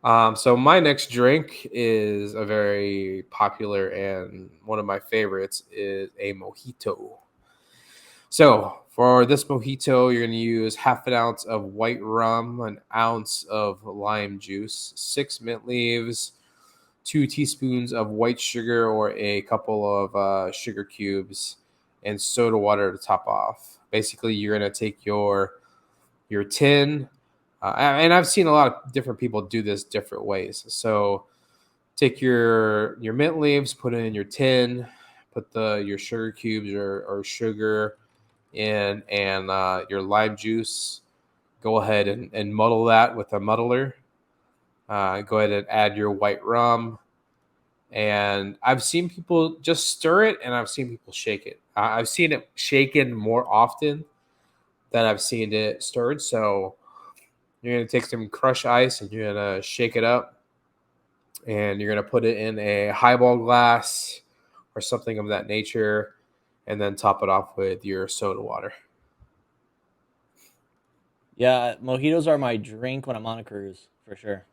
S4: Yeah. So my next drink is a very popular and one of my favorites is a mojito. So for this mojito, you're going to use 1/2 ounce of white rum, 1 ounce of lime juice, 6 mint leaves, 2 teaspoons of white sugar or a couple of sugar cubes, and soda water to top off. Basically, you're going to take your tin, and I've seen a lot of different people do this different ways. So take your mint leaves, put it in your tin, put your sugar cubes or sugar in, and your lime juice. Go ahead and muddle that with a muddler. Go ahead and add your white rum, And I've seen people just stir it, and I've seen people shake it. I've seen it shaken more often than I've seen it stirred. So you're going to take some crushed ice and you're going to shake it up, and you're going to put it in a highball glass or something of that nature, and then top it off with your soda water.
S3: Yeah, mojitos are my drink when I'm on a cruise, for sure.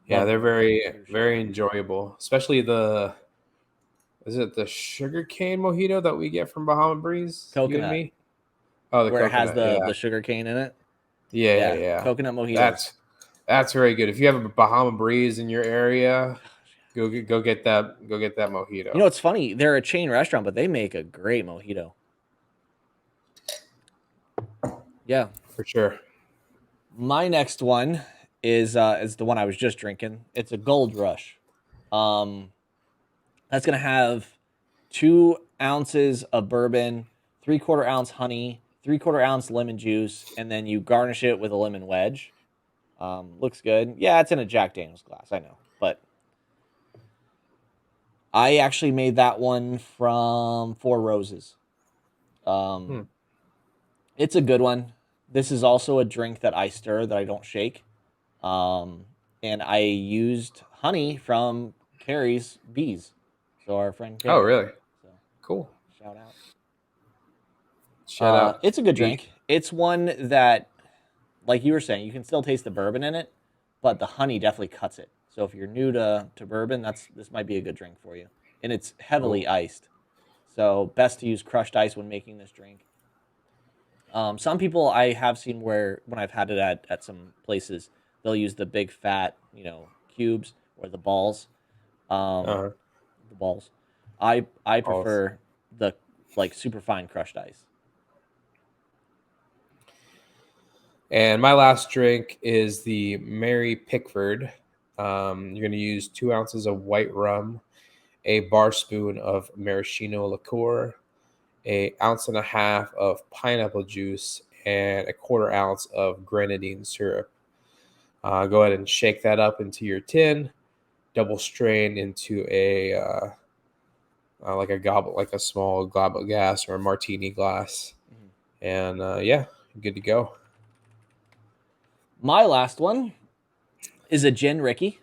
S4: Yeah, they're very enjoyable, especially is it the sugar cane mojito that we get from Bahama Breeze?
S3: Coconut.
S4: You and me? Oh, the
S3: where
S4: coconut.
S3: it has the sugar cane in it.
S4: Yeah.
S3: Coconut mojitos.
S4: That's very good. If you have a Bahama Breeze in your area, go get that mojito.
S3: You know, it's funny. They're a chain restaurant, but they make a great mojito. Yeah,
S4: for sure.
S3: My next one is the one I was just drinking. It's a Gold Rush. That's gonna have 2 ounces of bourbon, 3/4 ounce honey, 3/4 ounce lemon juice, and then you garnish it with a lemon wedge. Looks good. Yeah, it's in a Jack Daniels glass, I know, but I actually made that one from Four Roses. It's a good one. This is also a drink that I stir, that I don't shake. And I used honey from Carrie's bees. So our friend Carrie.
S4: Oh, really?
S3: So,
S4: cool.
S3: Shout
S4: out.
S3: It's a good drink. It's one that, like you were saying, you can still taste the bourbon in it, but the honey definitely cuts it. So if you're new to bourbon, this might be a good drink for you. And it's heavily iced. So best to use crushed ice when making this drink. Some people I have seen when I've had it at some places, they'll use the big fat, cubes or the balls. The balls. I prefer the super fine crushed ice.
S4: And my last drink is the Mary Pickford. You're going to use 2 ounces of white rum, a bar spoon of maraschino liqueur, a 1.5 ounces of pineapple juice, and a 1/4 ounce of grenadine syrup. Go ahead and shake that up into your tin. Double strain into a small goblet glass or a martini glass, and good to go.
S3: My last one is a gin Ricky,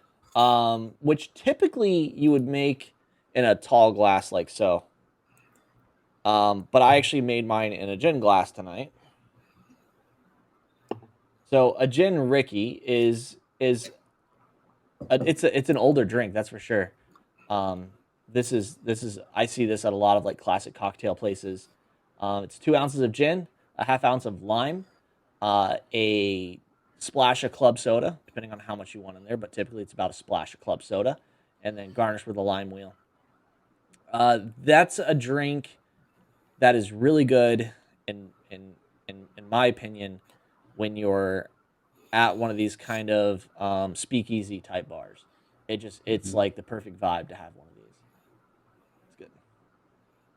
S3: which typically you would make in a tall glass like so. But I actually made mine in a gin glass tonight. So a gin Ricky it's an older drink, that's for sure. This is I see this at a lot of classic cocktail places. It's 2 ounces of gin, a 1/2 ounce of lime, a splash of club soda, depending on how much you want in there, but typically it's about a splash of club soda, and then garnish with a lime wheel. That's a drink that is really good in my opinion when you're at one of these kind of speakeasy type bars. It's like the perfect vibe to have one of these. It's good.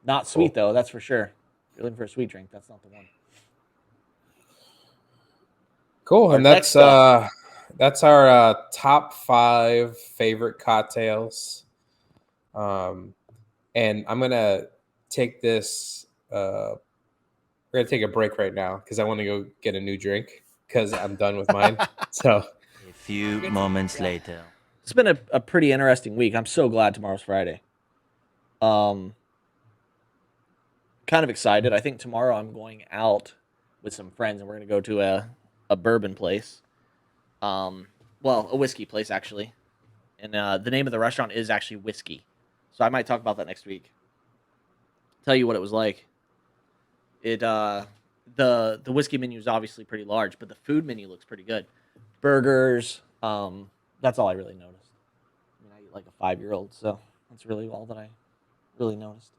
S3: Not sweet though, that's for sure. If you're looking for a sweet drink, that's not the one.
S4: Cool, and that's our top 5 favorite cocktails. And I'm gonna take this. We're gonna take a break right now because I want to go get a new drink because I'm done with mine. So
S1: a few moments later,
S3: it's been a pretty interesting week. I'm so glad tomorrow's Friday. Kind of excited. I think tomorrow I'm going out with some friends and we're gonna go to a bourbon place. A whiskey place actually, and the name of the restaurant is actually Whiskey. So I might talk about that next week. Tell you what it was like. The whiskey menu is obviously pretty large, but the food menu looks pretty good. Burgers. That's all I really noticed. I mean, I eat like a 5-year-old, so that's really all that I really noticed.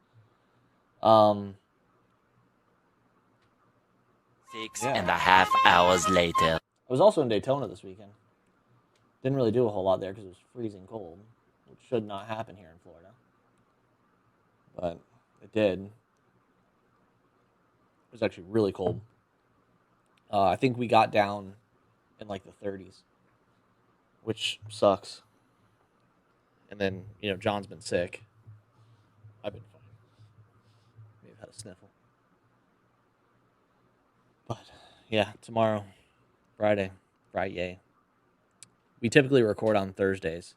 S1: 6.5 hours later.
S3: I was also in Daytona this weekend. Didn't really do a whole lot there because it was freezing cold, which should not happen here in Florida. But it did. It was actually really cold. I think we got down in the 30s, which sucks. And then, John's been sick. I've been fine. Maybe I've had a sniffle. But, yeah, tomorrow, Friday. We typically record on Thursdays.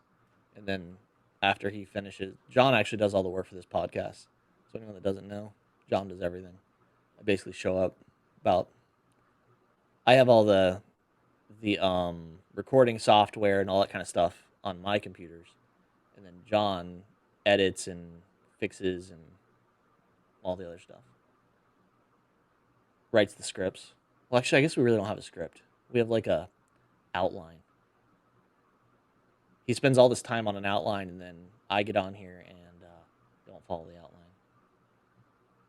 S3: And then after he finishes, John actually does all the work for this podcast. So anyone that doesn't know, John does everything. I basically show up I have all the recording software and all that kind of stuff on my computers. And then John edits and fixes and all the other stuff. Writes the scripts. Well, actually, I guess we really don't have a script. We have like a outline. He spends all this time on an outline, and then I get on here and don't follow the outline.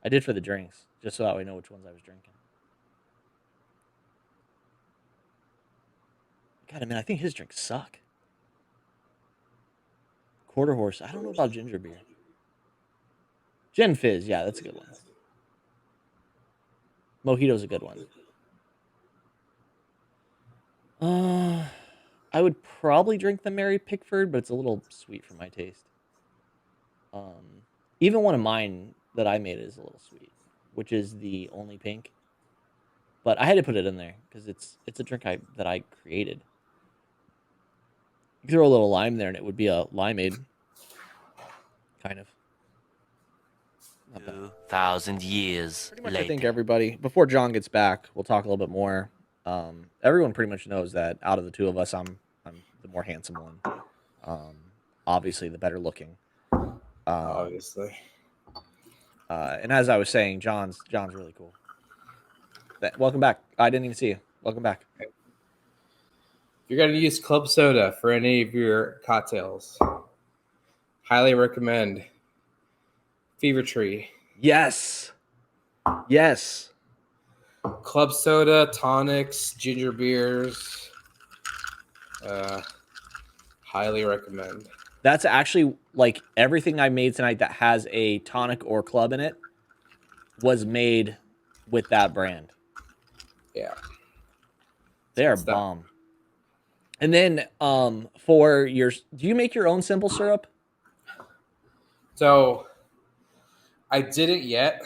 S3: I did for the drinks, just so that way I know which ones I was drinking. God, I think his drinks suck. Quarter Horse. I don't know about ginger beer. Gin Fizz, yeah, that's a good one. Mojito's a good one. I would probably drink the Mary Pickford, but it's a little sweet for my taste. Even one of mine that I made is a little sweet, which is the Only Pink. But I had to put it in there because it's a drink that I created. You could throw a little lime there, and it would be a limeade, kind of.
S1: 2,000 years
S3: Pretty much,
S1: later.
S3: I think everybody, before John gets back, we'll talk a little bit more. Everyone pretty much knows that out of the two of us, I'm the more handsome one. Obviously, the better looking.
S4: Obviously.
S3: And as I was saying, John's really cool. Welcome back. I didn't even see you. Welcome back.
S4: If you're going to use club soda for any of your cocktails, highly recommend Fever Tree.
S3: Yes.
S4: Club soda, tonics, ginger beers. Highly recommend.
S3: That's actually like everything I made tonight that has a tonic or club in it was made with that brand.
S4: Yeah.
S3: They are bomb. And then do you make your own simple syrup?
S4: So I didn't yet.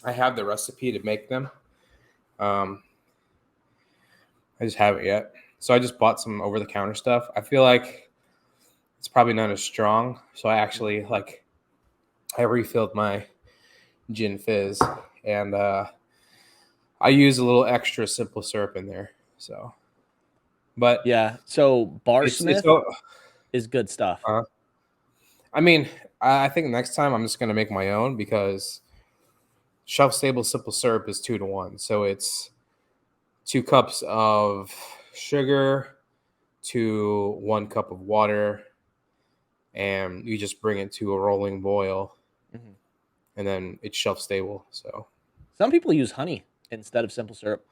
S4: I have the recipe to make them. I just haven't yet. So I just bought some over-the-counter stuff. I feel like it's probably not as strong. So I actually I refilled my gin fizz, and I use a little extra simple syrup in there. So, but
S3: yeah. So Barsmith is good stuff.
S4: I mean, I think next time I'm just gonna make my own because shelf-stable simple syrup is 2-to-1. So it's 2 cups of sugar to 1 cup of water, and you just bring it to a rolling boil, and then it's shelf-stable. So
S3: some people use honey instead of simple syrup.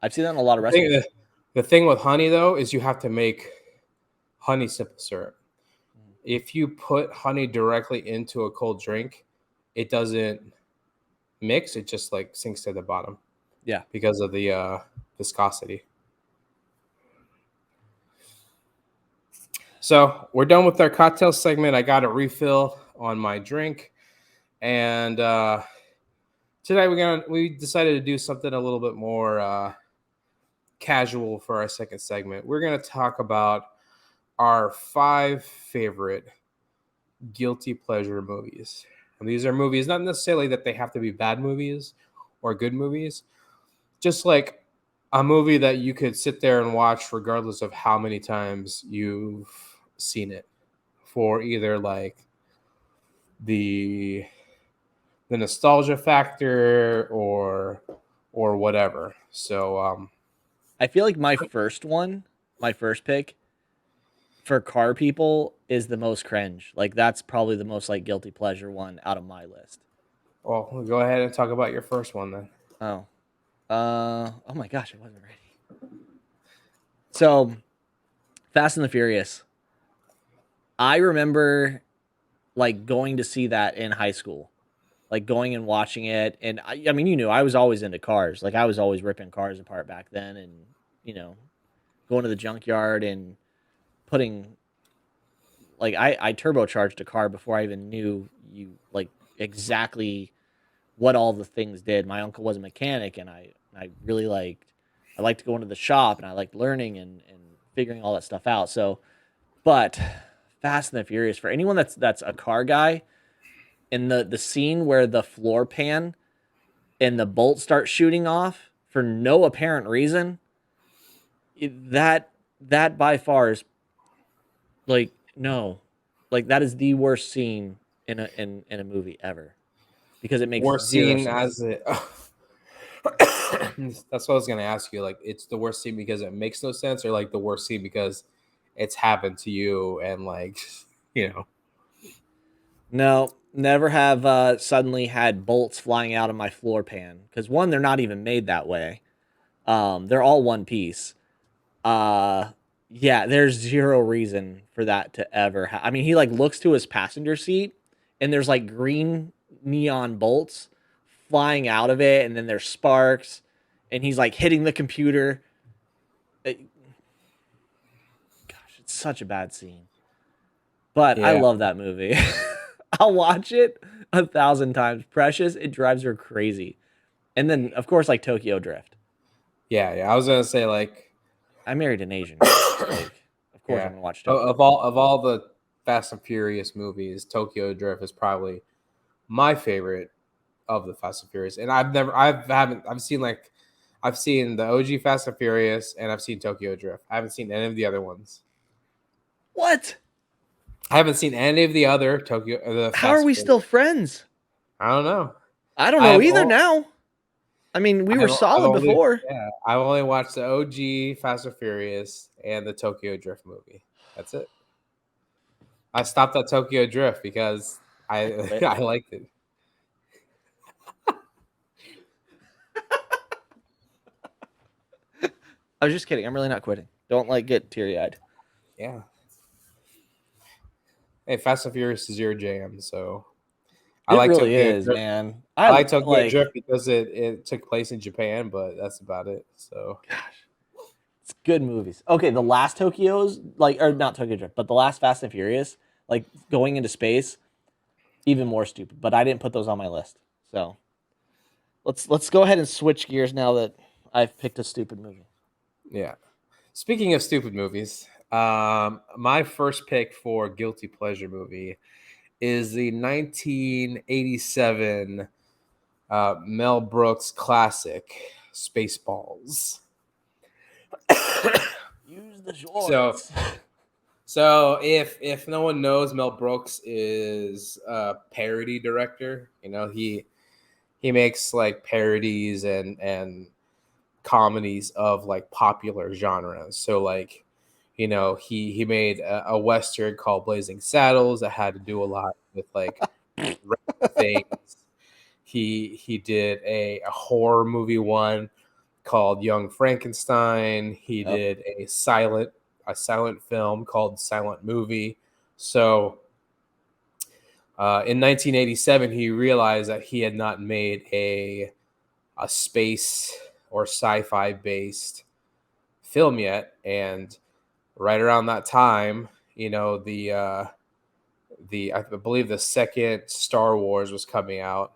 S3: I've seen that in a lot of recipes.
S4: The thing with honey, though, is you have to make honey simple syrup. If you put honey directly into a cold drink, it doesn't mix. It just sinks to the bottom.
S3: Yeah.
S4: Because of the viscosity. So we're done with our cocktail segment. I got a refill on my drink. And today we decided to do something a little bit more casual for our second segment. We're going to talk about our 5 favorite guilty pleasure movies. And these are movies, not necessarily that they have to be bad movies or good movies, just like a movie that you could sit there and watch regardless of how many times you've seen it, for either the nostalgia factor or whatever. So
S3: I feel like my first pick for car people is the most cringe. That's probably the most guilty pleasure one out of my list.
S4: Well, we'll go ahead and talk about your first one then.
S3: Oh my gosh, I wasn't ready. So, Fast and the Furious. I remember going to see that in high school, going and watching it. And I mean, I was always into cars. I was always ripping cars apart back then, and going to the junkyard and putting like I turbocharged a car before I even knew exactly what all the things did. My uncle was a mechanic, and I really I liked going to the shop, and I liked learning and figuring all that stuff out. So, but Fast and the Furious, for anyone that's a car guy, in the scene where the floor pan and the bolts start shooting off for no apparent reason, that by far is no, that is the worst scene in a movie ever, because it makes
S4: worst
S3: zero
S4: scene
S3: sense.
S4: as it. That's what I was gonna ask you. Like, it's the worst scene because it makes no sense, or like the worst scene because it's happened to you, and like, you know.
S3: No, never have suddenly had bolts flying out of my floor pan, because one, they're not even made that way. They're all one piece. Yeah, there's zero reason for that to ever I mean, he looks to his passenger seat, and there's green neon bolts flying out of it, and then there's sparks, and he's hitting the computer. Gosh, it's such a bad scene. But I love that movie. I'll watch it 1,000 times. Precious, it drives her crazy. And then, of course, Tokyo Drift.
S4: Yeah. I was gonna say
S3: I married an Asian girl. Of course, I'm gonna watch Tokyo.
S4: Of all the Fast and Furious movies, Tokyo Drift is probably my favorite of the Fast and Furious. And I've seen the OG Fast and Furious, and I've seen Tokyo Drift. I haven't seen any of the other ones.
S3: What?
S4: I haven't seen any of the other Tokyo.
S3: How are we still friends?
S4: I don't know.
S3: I don't know either now. I mean, we were solid before.
S4: Yeah, I've only watched the OG Fast and Furious and the Tokyo Drift movie. That's it. I stopped at Tokyo Drift because I liked it.
S3: I was just kidding. I'm really not quitting. Don't get teary-eyed.
S4: Yeah. Hey, Fast and Furious is your jam, so
S3: I like really Tokyo is, Drift. Man.
S4: I like Tokyo Drift because it took place in Japan, but that's about it. So,
S3: gosh, it's good movies. Okay, the last Tokyo's or not Tokyo Drift, but the last Fast and Furious, going into space, even more stupid. But I didn't put those on my list. So let's go ahead and switch gears now that I've picked a stupid movie.
S4: Yeah. Speaking of stupid movies, my first pick for guilty pleasure movie is the 1987 Mel Brooks classic Spaceballs.
S3: Use the shorts.
S4: So if no one knows, Mel Brooks is a parody director. He makes parodies and comedies of popular genres. So he made a Western called Blazing Saddles that had to do a lot with things. He did a horror movie one called Young Frankenstein. He did a silent film called Silent Movie. So in 1987, he realized that he had not made a space or sci-fi based film yet, and right around that time, I believe the second Star Wars was coming out,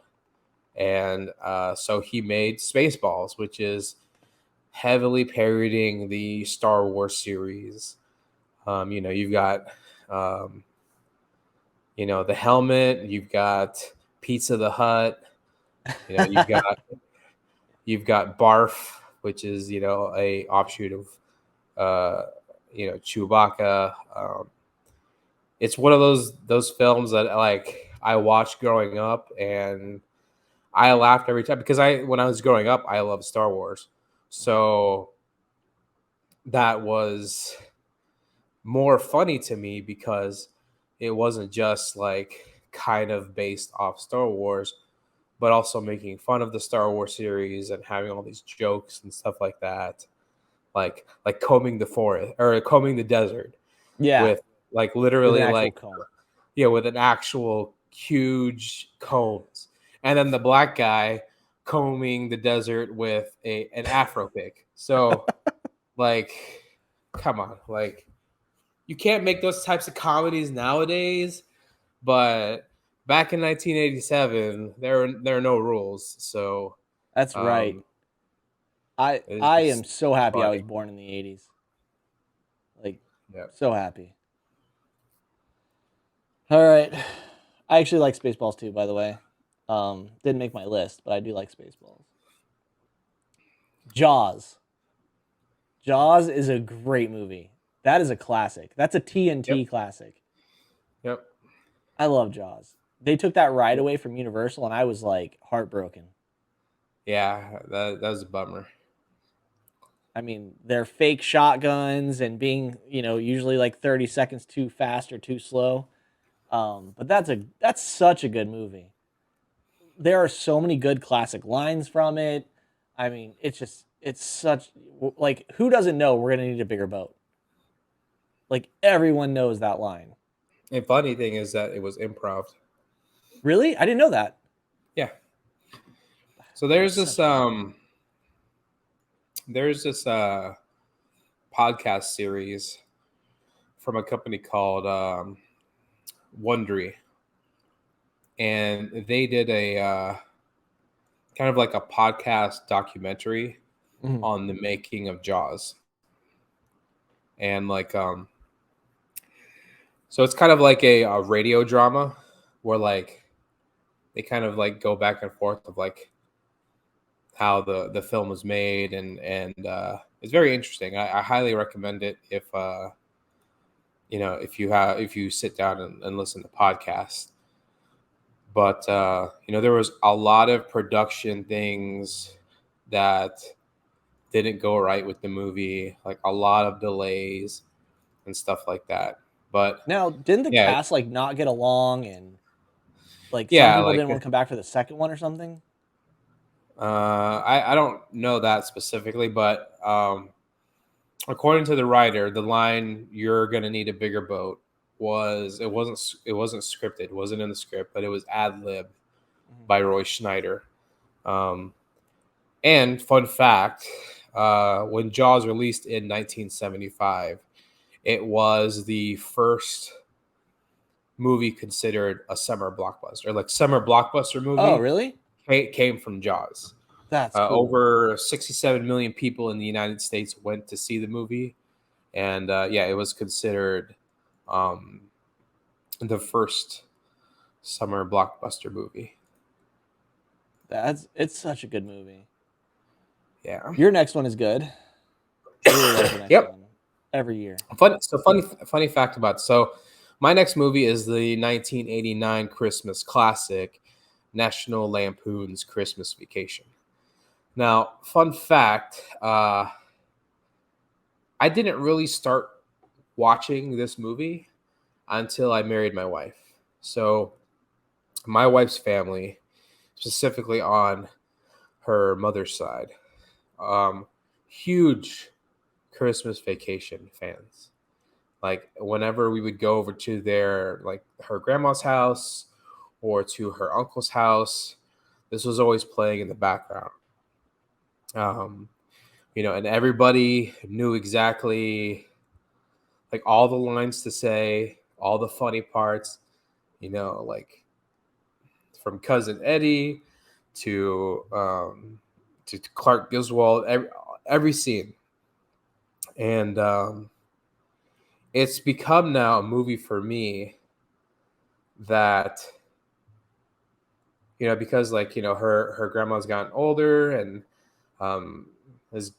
S4: and so he made Spaceballs, which is heavily parodying the Star Wars series. You've got the helmet, you've got Pizza the Hut, you've got Barf, which is a offshoot of Chewbacca. It's one of those films that I watched growing up, and I laughed every time because when I was growing up, I loved Star Wars. So that was more funny to me because it wasn't just kind of based off Star Wars, but also making fun of the Star Wars series and having all these jokes and stuff like that. Like combing the forest or combing the desert.
S3: Yeah.
S4: With literally with an actual huge combs. And then the black guy combing the desert with an Afro pick. So come on, you can't make those types of comedies nowadays, but back in 1987, there are no rules. So
S3: that's right. I am so happy funny. I was born in the 80s. Like, so happy. All right. I actually like Spaceballs too, by the way. Didn't make my list, but I do like Spaceballs. Jaws. Jaws is a great movie. That is a classic. That's a TNT classic.
S4: Yep.
S3: I love Jaws. They took that ride away from Universal, and I was like heartbroken.
S4: Yeah, that was a bummer.
S3: I mean, they're fake shotguns and being, usually like 30 seconds too fast or too slow. But that's such a good movie. There are so many good classic lines from it. I mean, it's such, like, who doesn't know we're going to need a bigger boat? Like, everyone knows that line.
S4: And funny thing is that it was improv.
S3: Really? I didn't know that.
S4: Yeah. So there's this podcast series from a company called Wondery, and they did a kind of like a podcast documentary on the making of Jaws, and like so it's kind of like a radio drama where like they kind of like go back and forth of like how the film was made, and it's very interesting. I highly recommend it if if you sit down and listen to podcasts. But there was a lot of production things that didn't go right with the movie, like a lot of delays and stuff like that. But
S3: now, didn't the cast like not get along, and like some people didn't want to come back for the second one or something?
S4: I don't know that specifically, but according to the writer, the line "you're gonna need a bigger boat" wasn't scripted, it wasn't in the script, but it was ad-lib by Roy Schneider. And fun fact, when Jaws released in 1975, it was the first movie considered a summer blockbuster, like summer blockbuster movie.
S3: Oh, really?
S4: Came from Jaws.
S3: That's cool.
S4: Over 67 million people in the United States went to see the movie, and it was considered the first summer blockbuster movie.
S3: It's such a good movie.
S4: Yeah.
S3: Your next one is good.
S4: Yep.
S3: One. Every year.
S4: Funny fact about it. So my next movie is the 1989 Christmas classic, National Lampoon's Christmas Vacation. Now, fun fact, I didn't really start watching this movie until I married my wife. So my wife's family, specifically on her mother's side, huge Christmas Vacation fans. Like whenever we would go over to her grandma's house or to her uncle's house, this was always playing in the background. And everybody knew exactly like all the lines to say, all the funny parts, like from Cousin Eddie to Clark Griswold, every scene. And it's become now a movie for me that, because her grandma's gotten older and has,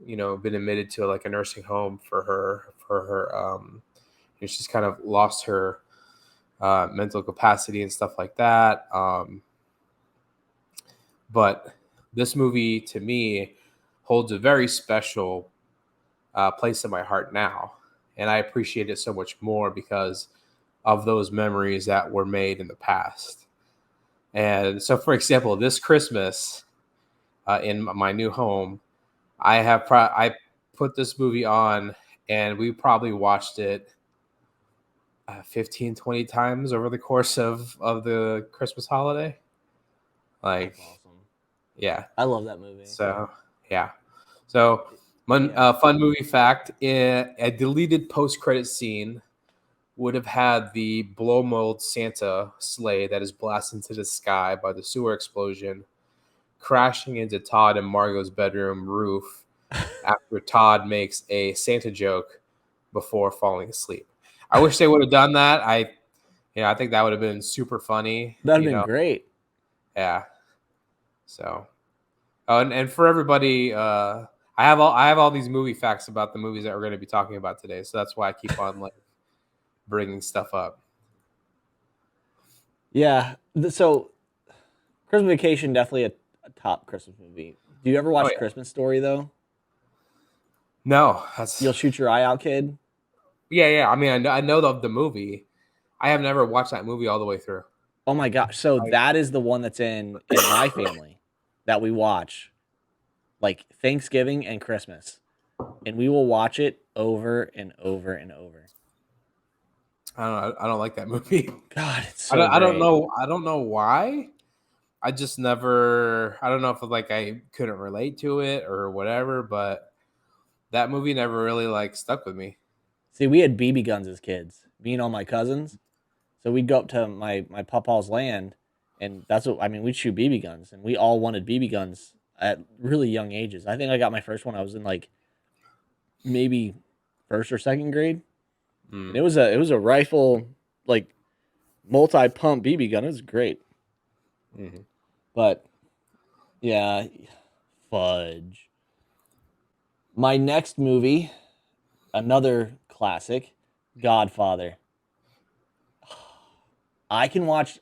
S4: been admitted to like a nursing home for her, she's kind of lost her mental capacity and stuff like that. But this movie to me holds a very special place in my heart now. And I appreciate it so much more because of those memories that were made in the past. And so, for example, this Christmas in my new home, I put this movie on and we probably watched it 15, 20 times over the course of the Christmas holiday. Like,
S3: that's awesome.
S4: Yeah.
S3: I love that movie.
S4: So, yeah. So Fun movie fact: a deleted post-credit scene would have had the blow mold Santa sleigh that is blasted into the sky by the sewer explosion, crashing into Todd and Margot's bedroom roof after Todd makes a Santa joke before falling asleep. I wish they would have done that. I think that would have been super funny.
S3: That'd have been great.
S4: Yeah. So, and for everybody, I have all these movie facts about the movies that we're going to be talking about today. So that's why I keep on bringing stuff up.
S3: Yeah. So, Christmas Vacation, definitely a top Christmas movie. Do you ever watch Christmas Story though?
S4: No.
S3: You'll Shoot Your Eye Out, Kid.
S4: Yeah. I mean, I know of the movie. I have never watched that movie all the way through.
S3: Oh my gosh! So that is the one that's in my family that we watch, like Thanksgiving and Christmas, and we will watch it over and over and over.
S4: I don't like that movie.
S3: God, it's so
S4: I don't know why. I just never. I don't know if I couldn't relate to it or whatever, but that movie never really stuck with me.
S3: See, we had BB guns as kids, me and all my cousins. So we'd go up to my papa's land, and we'd shoot BB guns, and we all wanted BB guns at really young ages. I think I got my first one. I was in maybe first or second grade. And it was a rifle, multi-pump BB gun. It was great.
S4: Mm-hmm.
S3: But yeah, fudge. My next movie, another classic, Godfather. I can watch,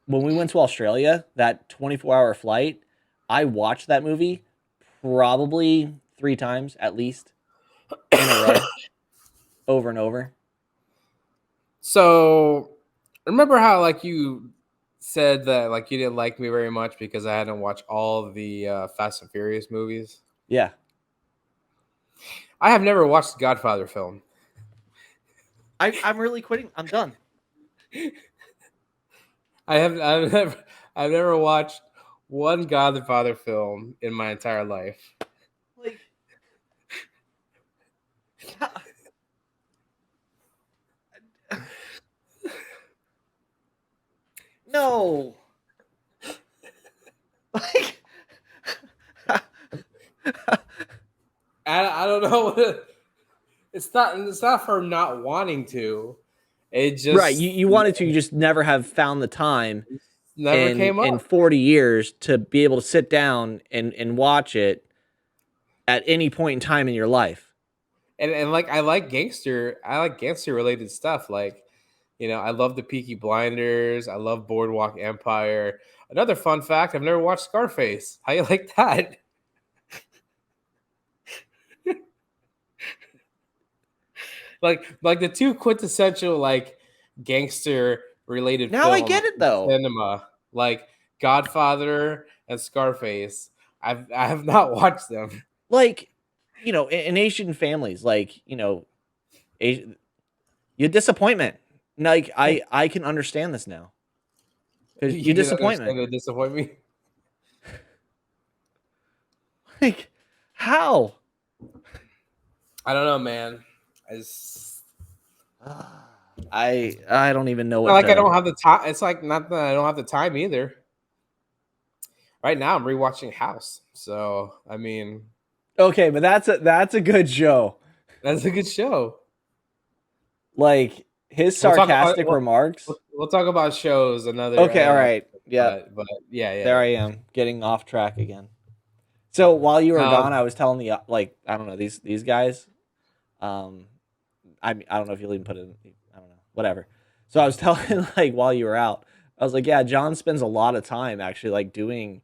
S3: when we went to Australia, that 24-hour flight, I watched that movie probably 3 times at least in a row, over and over.
S4: So, remember how you said that you didn't like me very much because I hadn't watched all the Fast and Furious movies?
S3: Yeah.
S4: I have never watched the Godfather film.
S3: I'm really quitting. I'm done.
S4: I've never watched one Godfather film in my entire life.
S3: No.
S4: I don't know. It's not for not wanting to. It just
S3: right. You wanted to. You just never have found the time.
S4: Never came up
S3: in 40 years to be able to sit down and watch it at any point in time in your life.
S4: And I like gangster related stuff. I love the Peaky Blinders. I love Boardwalk Empire. Another fun fact: I've never watched Scarface. How you like that? like the two quintessential gangster related
S3: now I get it though.
S4: Cinema, Godfather and Scarface. I have not watched them.
S3: In Asian families, your disappointment. I can understand this now. Because you disappointment.
S4: Disappoint me.
S3: How?
S4: I don't know, man.
S3: I don't even know what.
S4: I don't have the time. It's not that I don't have the time either. Right now, I'm rewatching House. So I mean,
S3: okay, but that's a good show.
S4: That's a good show.
S3: His sarcastic remarks.
S4: We'll talk about shows another.
S3: Okay, all right, yeah,
S4: but yeah.
S3: There I am getting off track again. So while you were gone, I was telling the I don't know these guys. I don't know if you'll even put it in, I don't know, whatever. So I was telling while you were out, I was yeah, John spends a lot of time actually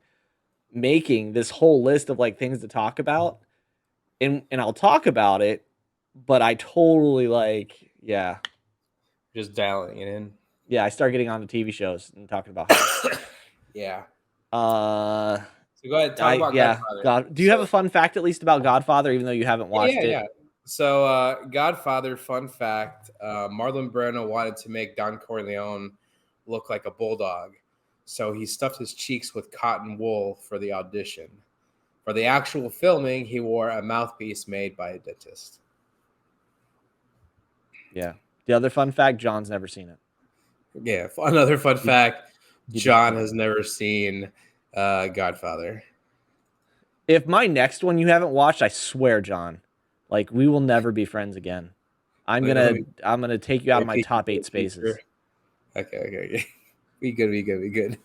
S3: making this whole list of things to talk about, and I'll talk about it, but I totally yeah.
S4: Just dialing it in.
S3: Yeah, I start getting onto TV shows and talking about
S4: yeah.
S3: So
S4: go ahead, talk about Godfather.
S3: Do you have a fun fact at least about Godfather, even though you haven't watched it?
S4: Yeah. So, Godfather, fun fact, Marlon Brando wanted to make Don Corleone look like a bulldog. So he stuffed his cheeks with cotton wool for the audition. For the actual filming, he wore a mouthpiece made by a dentist.
S3: Yeah. The other fun fact, John's never seen it.
S4: Yeah. Another fun fact, John has never seen Godfather.
S3: If my next one you haven't watched, I swear, John, like we will never be friends again. I'm gonna take you out of my top 8 spaces.
S4: Okay. Be good.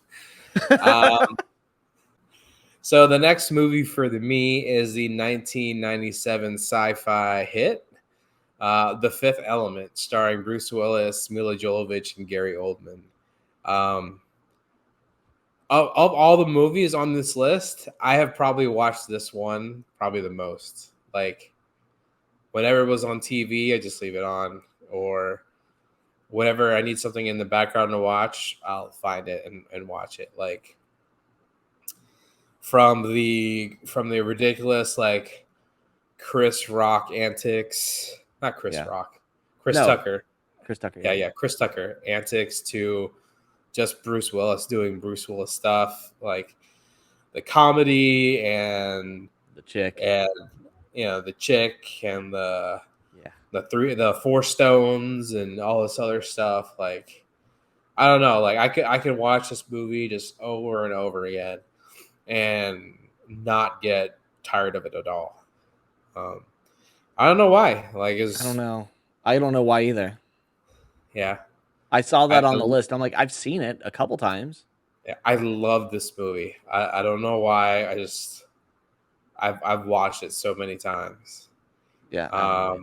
S4: So the next movie for me is the 1997 sci-fi hit, The Fifth Element, starring Bruce Willis, Mila Jovovich, and Gary Oldman. Of all the movies on this list, I have probably watched this one probably the most. Like, whenever it was on TV, I just leave it on, or whenever I need something in the background to watch, I'll find it and watch it. Like, from the ridiculous like Chris Rock antics, not Chris Rock, Chris Tucker. Yeah, Chris Tucker antics to just Bruce Willis doing Bruce Willis stuff, like the comedy and
S3: the chick
S4: and the Four Stones and all this other stuff. Like, I don't know, like I could watch this movie just over and over again and not get tired of it at all. I don't know why. Like,
S3: I don't know why either.
S4: Yeah.
S3: I saw that on the list. I'm like, I've seen it a couple times.
S4: Yeah, I love this movie. I don't know why. I've watched it so many times.
S3: Yeah.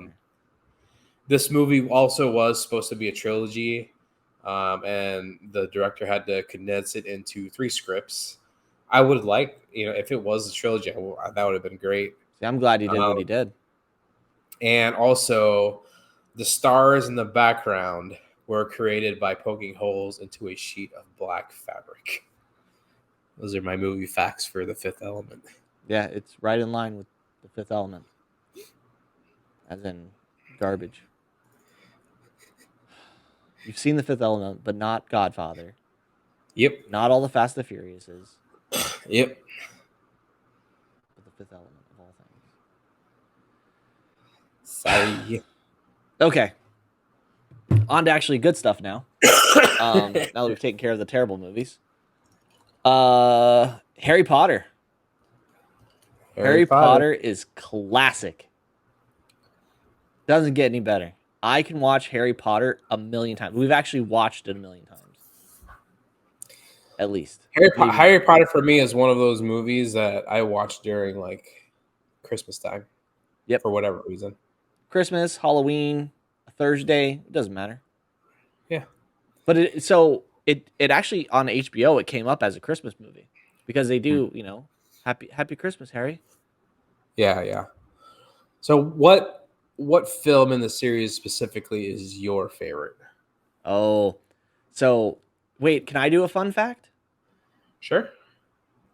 S4: This movie also was supposed to be a trilogy, and the director had to condense it into 3 scripts. I would like, if it was a trilogy, that would have been great.
S3: See, I'm glad he did what he did.
S4: And also, the stars in the background were created by poking holes into a sheet of black fabric. Those are my movie facts for The Fifth Element.
S3: Yeah, it's right in line with The Fifth Element. As in garbage. You've seen The Fifth Element, but not Godfather.
S4: Yep.
S3: Not all the Fast and Furiouses.
S4: Yep.
S3: But The Fifth Element of all things.
S4: Sorry.
S3: Okay. On to actually good stuff now. Now that we've taken care of the terrible movies. Harry Potter. Harry Potter is classic. Doesn't get any better. I can watch Harry Potter a million times. We've actually watched it a million times. At least.
S4: Harry Potter for me is one of those movies that I watch during like Christmas time.
S3: Yep.
S4: For whatever reason.
S3: Christmas, Halloween, Thursday, it doesn't matter.
S4: Yeah.
S3: But it actually on HBO it came up as a Christmas movie because they do, Happy Christmas, Harry.
S4: Yeah. So what film in the series specifically is your favorite?
S3: Oh. So wait, can I do a fun fact?
S4: Sure.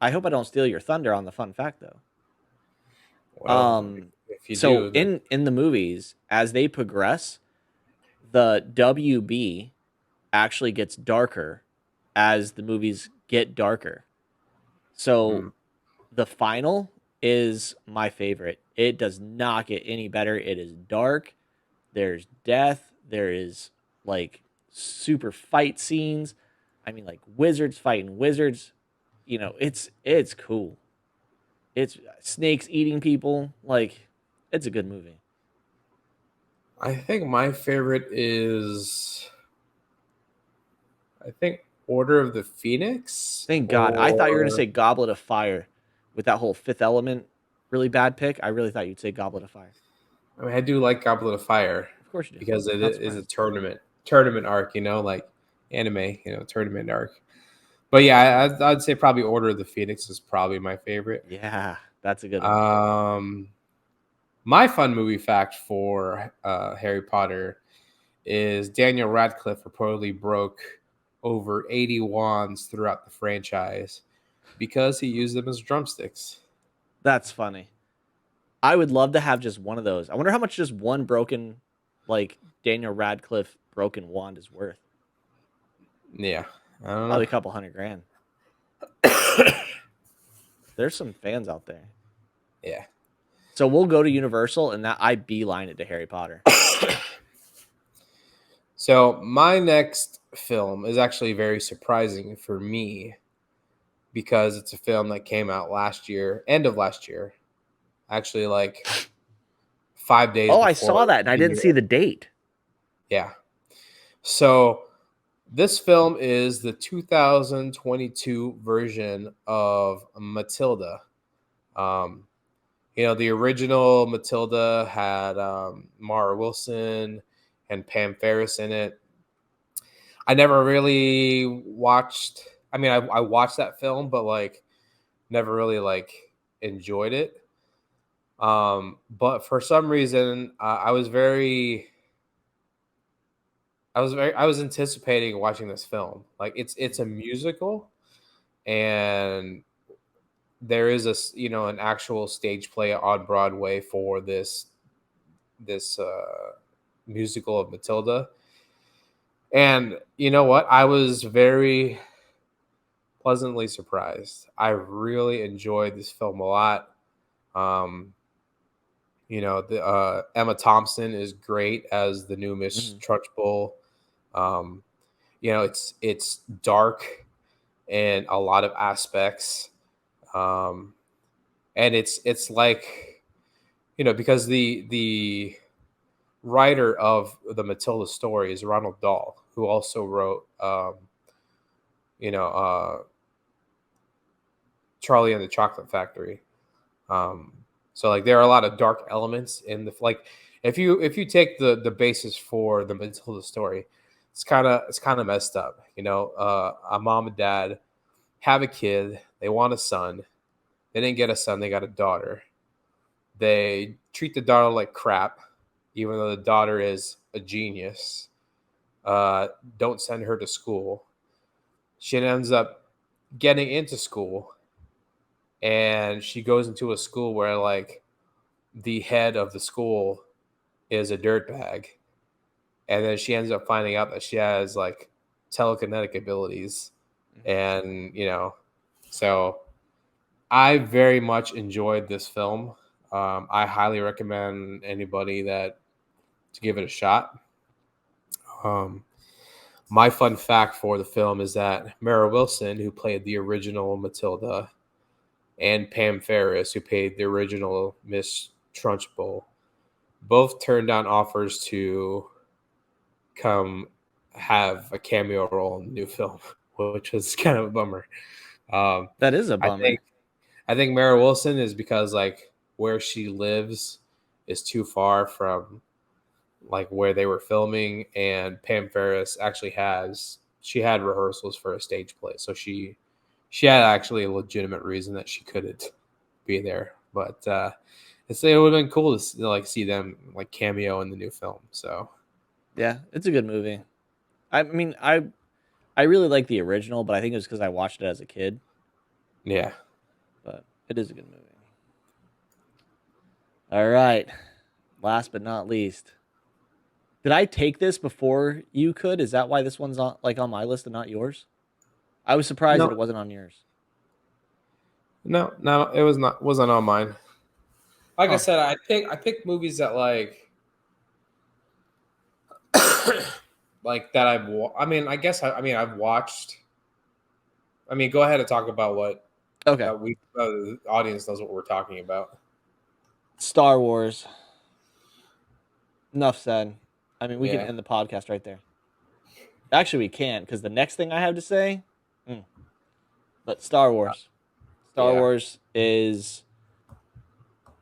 S3: I hope I don't steal your thunder on the fun fact though.
S4: Well, if you
S3: so
S4: do, then...
S3: in the movies, as they progress, the WB actually gets darker as the movies get darker. So the final is my favorite. It does not get any better. It is dark. There's death. There is like super fight scenes. I mean, like wizards fighting wizards. It's cool. It's snakes eating people. Like, it's a good movie.
S4: I think my favorite is, Order of the Phoenix.
S3: Thank God. I thought you were going to say Goblet of Fire with that whole Fifth Element really bad pick. I really thought you'd say Goblet of Fire.
S4: I mean, I do like Goblet of Fire.
S3: Of course you do.
S4: Because it is a tournament arc, like anime, tournament arc. But yeah, I'd say probably Order of the Phoenix is probably my favorite.
S3: Yeah, that's a good one.
S4: My fun movie fact for Harry Potter is Daniel Radcliffe reportedly broke over 80 wands throughout the franchise because he used them as drumsticks.
S3: That's funny. I would love to have just one of those. I wonder how much just one broken, like Daniel Radcliffe broken wand is worth.
S4: Yeah. I don't
S3: Probably
S4: know.
S3: a couple $100,000. There's some fans out there.
S4: Yeah.
S3: So we'll go to Universal, and that I beeline it to Harry Potter.
S4: So my next film is actually very surprising for me because it's a film that came out last year, end of last year, actually like 5 days before.
S3: I saw that, and I didn't see the date.
S4: Yeah. So this film is the 2022 version of Matilda. The original Matilda had Mara Wilson and Pam Ferris in it. I never really watched. I mean, I watched that film, but like, never really like enjoyed it. But for some reason, I was anticipating watching this film. Like, it's a musical, and there is an actual stage play on Broadway for this musical of Matilda. And you know what? I was very pleasantly surprised. I really enjoyed this film a lot. Emma Thompson is great as the new Miss Trunchbull. It's dark in a lot of aspects. And it's like, because the writer of the Matilda story is Ronald Dahl, who also wrote, Charlie and the Chocolate Factory. So like there are a lot of dark elements in the, like, if you take the basis for the Matilda story, it's kind of messed up. A mom and dad have a kid, they want a son, they didn't get a son, they got a daughter. They treat the daughter like crap, even though the daughter is a genius. Don't send her to school. She ends up getting into school, and she goes into a school where like the head of the school is a dirtbag. And then she ends up finding out that she has like telekinetic abilities. And, so I very much enjoyed this film. I highly recommend anybody to give it a shot. My fun fact for the film is that Mara Wilson, who played the original Matilda, and Pam Ferris, who played the original Miss Trunchbull, both turned down offers to come have a cameo role in the new film, which was kind of a bummer.
S3: That is a bummer.
S4: I think Mara Wilson is because like where she lives is too far from like where they were filming, and Pam Ferris actually had rehearsals for a stage play, so she had actually a legitimate reason that she couldn't be there. But it would have been cool to like see them like cameo in the new film. So
S3: yeah, it's a good movie. I mean, I really like the original, but I think it was because I watched it as a kid.
S4: Yeah,
S3: but it is a good movie. All right, last but not least, did I take this before you could? Is that why this one's on my list and not yours? I was surprised that it wasn't on yours.
S4: No, it wasn't on mine. Like I said, I pick movies that like like that I've watched. I mean, go ahead and talk about what.
S3: Okay.
S4: The audience knows what we're talking about.
S3: Star Wars. Enough said. I mean, we can end the podcast right there. Actually, we can't, because the next thing I have to say. But Star Wars. Star Wars is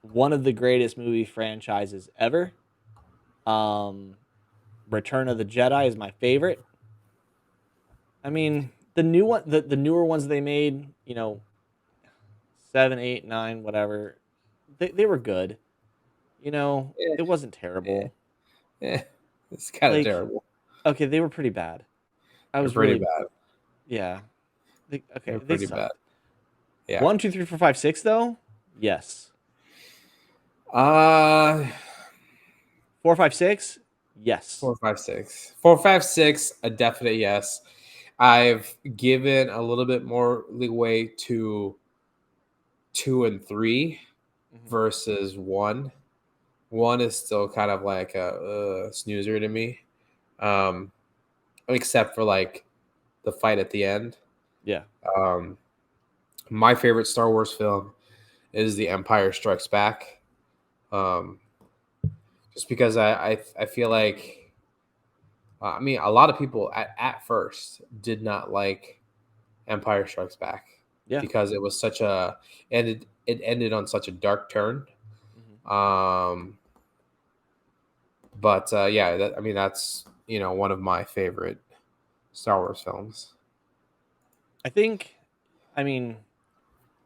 S3: one of the greatest movie franchises ever. Return of the Jedi is my favorite. I mean, the newer ones they made, 7, 8, 9, whatever, they were good. It wasn't terrible.
S4: Yeah, it's kind of terrible.
S3: Okay, they were pretty bad.
S4: Pretty really bad.
S3: Yeah. They
S4: pretty bad. Yeah.
S3: 1, 2, 3, 4, 5, 6 though. Yes.
S4: 4,
S3: 5, 6. Yes.
S4: 4, 5, 6. 4, 5, 6. A definite yes. I've given a little bit more leeway to 2 and 3. versus 1. 1 is still kind of like a snoozer to me, except for like the fight at the end.
S3: Yeah.
S4: My favorite Star Wars film is The Empire Strikes Back. Just because I feel like, I mean, a lot of people at first did not like Empire Strikes Back because it was such a, and it ended on such a dark turn. But yeah, I mean, that's, one of my favorite Star Wars films.
S3: I mean,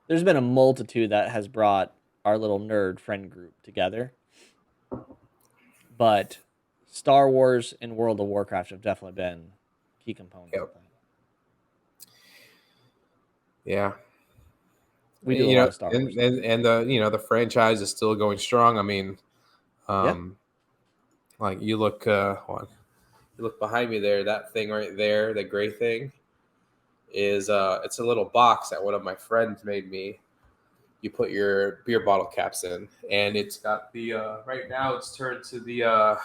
S3: there's been a multitude that has brought our little nerd friend group together. But Star Wars and World of Warcraft have definitely been key components of that.
S4: Yeah.
S3: We do a lot of Star Wars.
S4: And the franchise is still going strong. I mean, like you look behind me there, that thing right there, the gray thing is it's a little box that one of my friends made me. You put your beer bottle caps in, and it's got the right now it's turned to the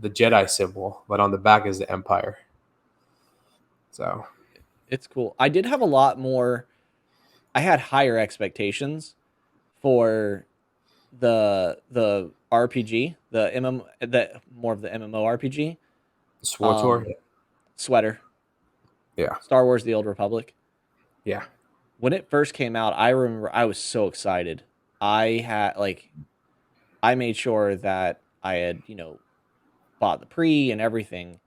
S4: Jedi symbol, but on the back is the Empire. So
S3: it's cool. I did have a lot more. I had higher expectations for the RPG, the more of the MMO RPG. Sweater.
S4: Yeah.
S3: Star Wars: The Old Republic.
S4: Yeah.
S3: When it first came out, I remember I was so excited. I made sure that I had, bought the pre and everything.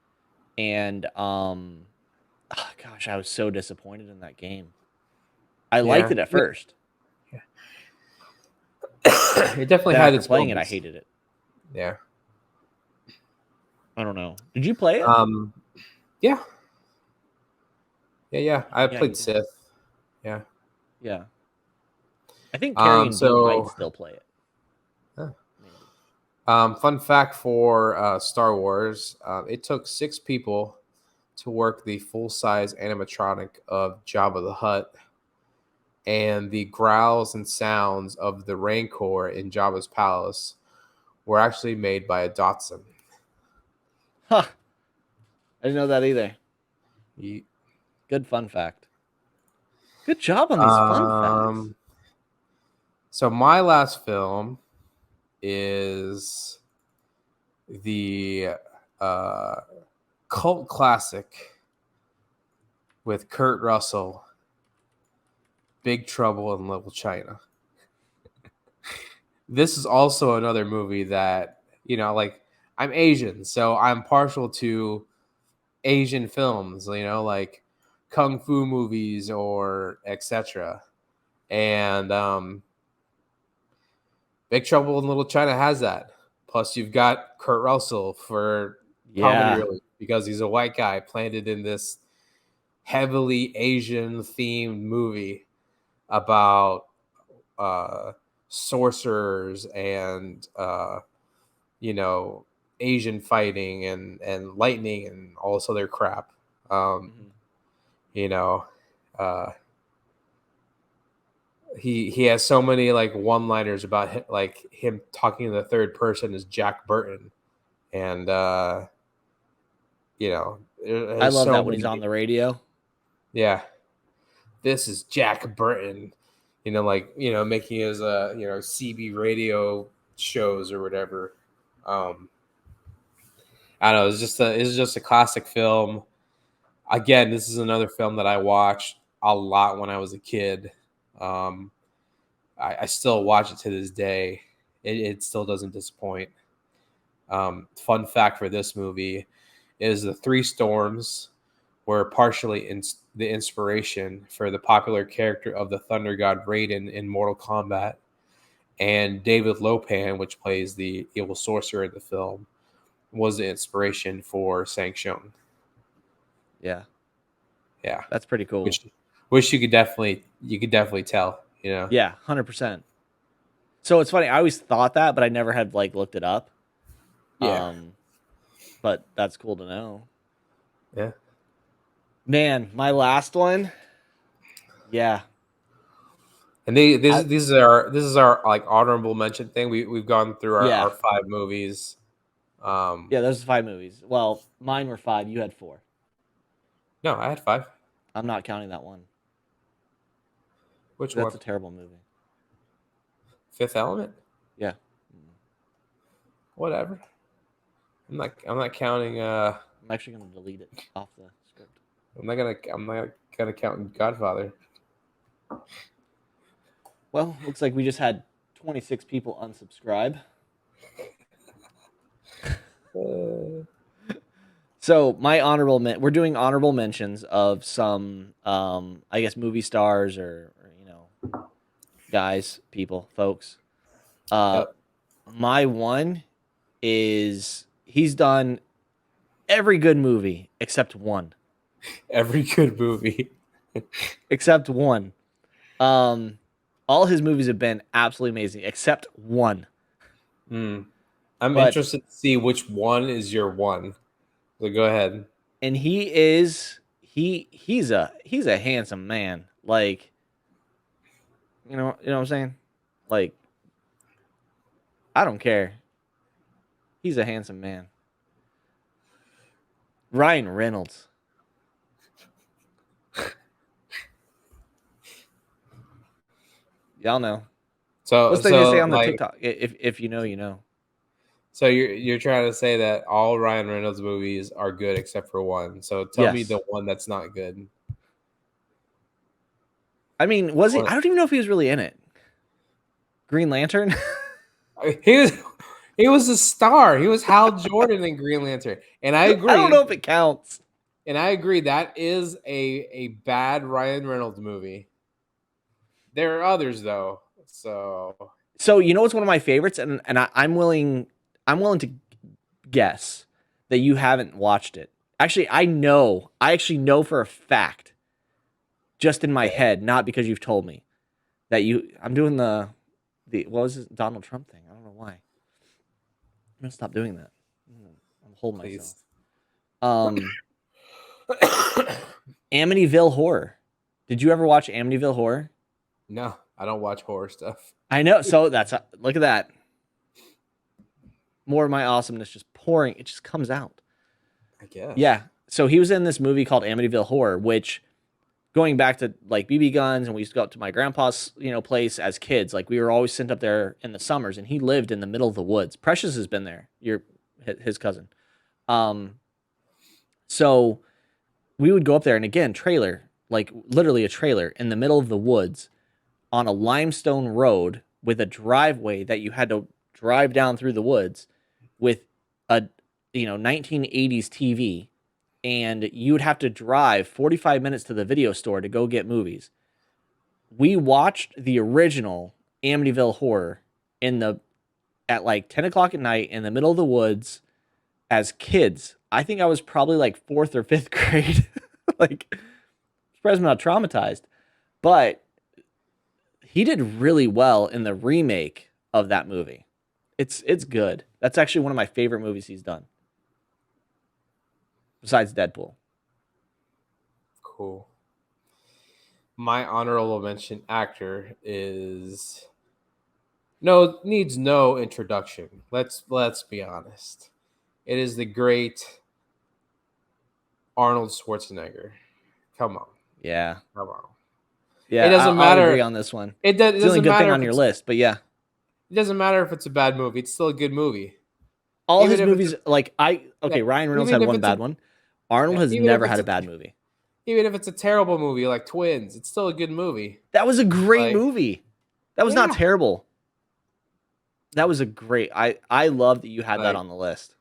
S3: And gosh, I was so disappointed in that game. I liked it at first.
S4: Yeah. It definitely had its
S3: playing
S4: moments.
S3: It, I hated it.
S4: Yeah.
S3: I don't know. Did you play it?
S4: Yeah. Yeah. I played Sith. Yeah.
S3: Yeah. I think Carrie and Dean might still play it.
S4: Fun fact for Star Wars, it took 6 people to work the full-size animatronic of Jabba the Hutt, and the growls and sounds of the Rancor in Jabba's palace were actually made by a Datsun.
S3: Huh. I didn't know that either.
S4: Yeah.
S3: Good fun fact. Good job on these fun facts.
S4: So my last film is the cult classic with Kurt Russell, Big Trouble in Little China. This is also another movie that, like, I'm Asian, so I'm partial to Asian films, like kung fu movies or etc. And Big Trouble in Little China has that. Plus, you've got Kurt Russell for comedy relief because he's a white guy planted in this heavily Asian-themed movie about sorcerers and Asian fighting and lightning and all this other crap. He has so many like one-liners about him talking in the third person as Jack Burton, and I
S3: love that when he's on the radio.
S4: Yeah, this is Jack Burton, making his CB radio shows or whatever. I don't know. It's just a classic film. Again, this is another film that I watched a lot when I was a kid. I still watch it to this day. It still doesn't disappoint. Fun fact for this movie is the 3 storms were partially the inspiration for the popular character of the Thunder God Raiden in Mortal Kombat, and David Lopan, which plays the evil sorcerer in the film, was the inspiration for Shang Tsung.
S3: Yeah,
S4: that's
S3: pretty cool.
S4: Which you could definitely tell.
S3: Yeah, 100%. So it's funny. I always thought that, but I never had looked it up.
S4: Yeah.
S3: But that's cool to know.
S4: Yeah.
S3: Man, my last one. Yeah.
S4: And this is our like honorable mention thing. We've gone through our 5 movies.
S3: Yeah, those are 5 movies. Well, mine were 5. You had 4.
S4: No, I had 5.
S3: I'm not counting that one.
S4: Which one?
S3: That's a terrible movie.
S4: Fifth Element?
S3: Yeah.
S4: Whatever. I'm not counting.
S3: I'm actually gonna delete it off the script.
S4: I'm not gonna count Godfather.
S3: Well, looks like we just had 26 people unsubscribe. So my we're doing honorable mentions of some, I guess, movie stars or guys, people, folks. My one is he's done every good movie except one.
S4: Every good movie
S3: except one. All his movies have been absolutely amazing except one.
S4: I'm interested to see which one is your one. So go ahead.
S3: And he's a handsome man. Like, you know what I'm saying? Like, I don't care. He's a handsome man. Ryan Reynolds. Y'all know.
S4: So
S3: what's they say on the TikTok? If you know, you know.
S4: So you're trying to say that all Ryan Reynolds movies are good except for one. So tell me the one that's not good.
S3: I mean, was he? I don't even know if he was really in it. Green Lantern.
S4: He was a star. He was Hal Jordan in Green Lantern, and I agree.
S3: I don't know if it counts.
S4: And I agree that is a bad Ryan Reynolds movie. There are others though.
S3: So you know what's one of my favorites, and I'm willing to guess that you haven't watched it. Actually, I actually know for a fact, just in my head, not because you've told me, that I'm doing the what was it, Donald Trump thing. I don't know why. I'm gonna stop doing that. I'm holding myself. Amityville Horror. Did you ever watch Amityville Horror?
S4: No, I don't watch horror stuff.
S3: I know. So look at that. More of my awesomeness just pouring. It just comes out.
S4: I guess.
S3: Yeah. So he was in this movie called Amityville Horror, which, going back to like BB guns, and we used to go up to my grandpa's, place as kids. Like, we were always sent up there in the summers, and he lived in the middle of the woods. Precious has been there. His cousin. So we would go up there, and again, trailer, like literally a trailer in the middle of the woods on a limestone road with a driveway that you had to drive down through the woods with a 1980s TV, and you would have to drive 45 minutes to the video store to go get movies. We watched the original Amityville Horror at like 10 o'clock at night in the middle of the woods as kids. I think I was probably like 4th or 5th grade. Like, surprised I'm not traumatized. But he did really well in the remake of that movie. It's good. That's actually one of my favorite movies he's done. Besides Deadpool.
S4: Cool. My honorable mention actor needs no introduction. Let's be honest. It is the great Arnold Schwarzenegger. Come on.
S3: Yeah.
S4: Come on.
S3: Yeah,
S4: it doesn't matter.
S3: I'll agree on this one.
S4: It's the only
S3: good thing on your list, but yeah.
S4: It doesn't matter if it's a bad movie. It's still a good movie.
S3: All his movies, Ryan Reynolds had one bad one. Arnold has never had a bad movie.
S4: Even if it's a terrible movie like Twins, it's still a good movie.
S3: That was a great movie. That was not terrible. That was a great. I love that you had that on the list.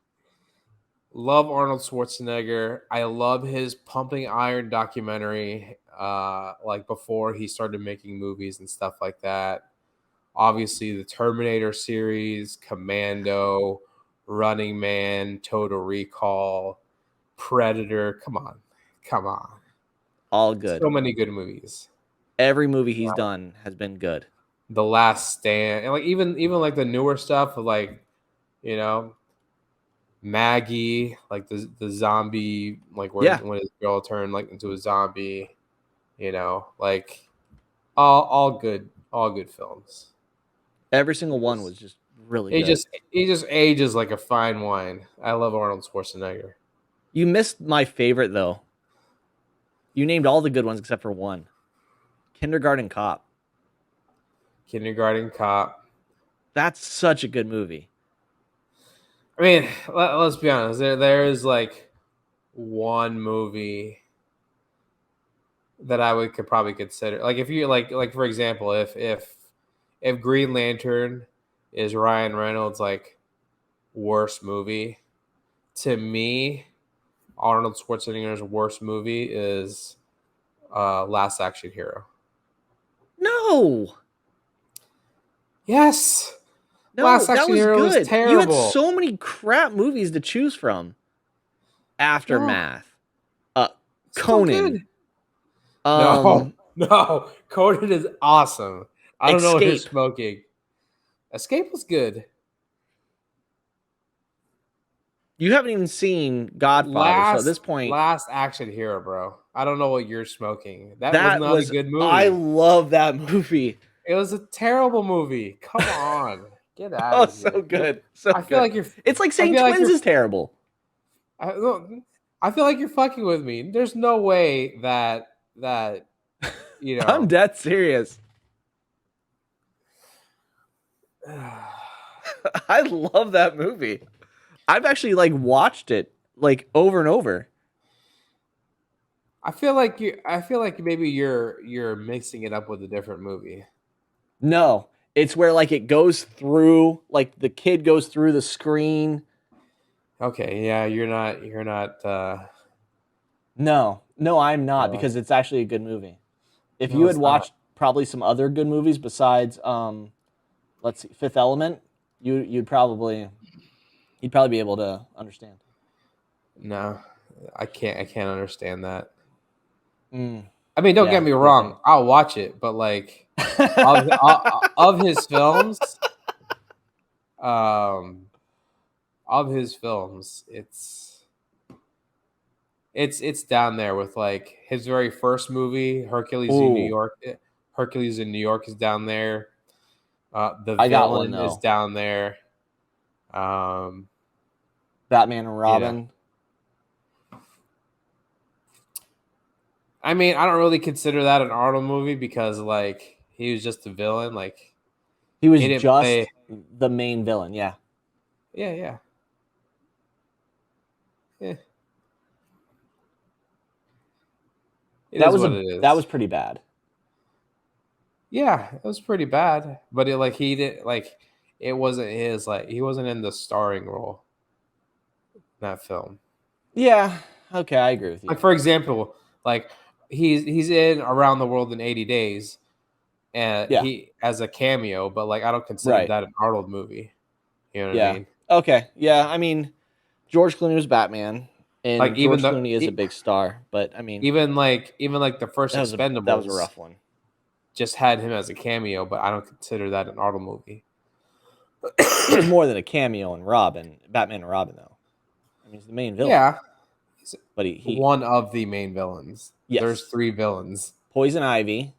S4: Love Arnold Schwarzenegger. I love his Pumping Iron documentary, like before he started making movies and stuff like that. Obviously, the Terminator series, Commando, Running Man, Total Recall, Predator. Come on.
S3: All good.
S4: So many good movies.
S3: Every movie he's done has been good.
S4: The Last Stand, and like even like the newer stuff, like Maggie, like the zombie, like when his girl turned like into a zombie, like all good All good films.
S3: Every single one was just really good.
S4: He just ages like a fine wine. I love Arnold Schwarzenegger.
S3: You missed my favorite though. You named all the good ones except for one. Kindergarten Cop.
S4: Kindergarten Cop.
S3: That's such a good movie.
S4: I mean, let's be honest. There is like one movie that I could probably consider. Like if you like for example, if Green Lantern is Ryan Reynolds' like worst movie, to me, Arnold Schwarzenegger's worst movie is Last Action Hero.
S3: No.
S4: Yes.
S3: No,
S4: Last Action Hero
S3: good.
S4: was terrible.
S3: You had so many crap movies to choose from. Aftermath. Conan.
S4: No. Conan is awesome. I don't know what you're
S3: Escape.
S4: smoking. Escape was good.
S3: You haven't even seen Godfather, so at this point...
S4: Last Action Hero, bro. I don't know what you're smoking. That was not a good movie.
S3: I love that movie.
S4: It was a terrible movie. Come on. Get out of here.
S3: So good. So
S4: I feel like you're...
S3: It's like saying Twins is terrible.
S4: I feel like you're fucking with me. There's no way that you know...
S3: I'm dead serious. I love that movie. I've actually like watched it like over and over.
S4: I feel like maybe you're mixing it up with a different movie.
S3: No, it's where like it goes through, like the kid goes through the screen.
S4: Okay, yeah, you're not
S3: No, I'm not, because it's actually a good movie. If you had watched probably some other good movies besides let's see, Fifth Element, you'd probably be able to understand.
S4: No, I can't understand that.
S3: Mm.
S4: I mean, don't get me wrong. Okay. I'll watch it, but like of his films, it's down there with like his very first movie, Hercules in New York. Hercules in New York is down there. The Villain is down there.
S3: Batman and Robin.
S4: I mean, I don't really consider that an Arnold movie because, like, he was just a villain. Like,
S3: he was just the main villain. Yeah.
S4: Yeah.
S3: That was pretty bad.
S4: Yeah, it was pretty bad. But it wasn't his, like, he wasn't in the starring role in that film.
S3: Yeah. Okay, I agree with you.
S4: Like, for example, like, he's in Around the World in 80 Days, and he as a cameo, but like I don't consider that an Arnold movie. You know what I mean?
S3: Okay. Yeah, I mean, George Clooney was Batman, and like, George Clooney is a big star, but I mean,
S4: even like the first Expendables,
S3: that was a rough one.
S4: Just had him as a cameo, but I don't consider that an Arnold movie.
S3: It was more than a cameo in Batman and Robin, though. I mean, he's the main villain.
S4: Yeah.
S3: But he
S4: one of the main villains. Yes. There's 3 villains.
S3: Poison Ivy.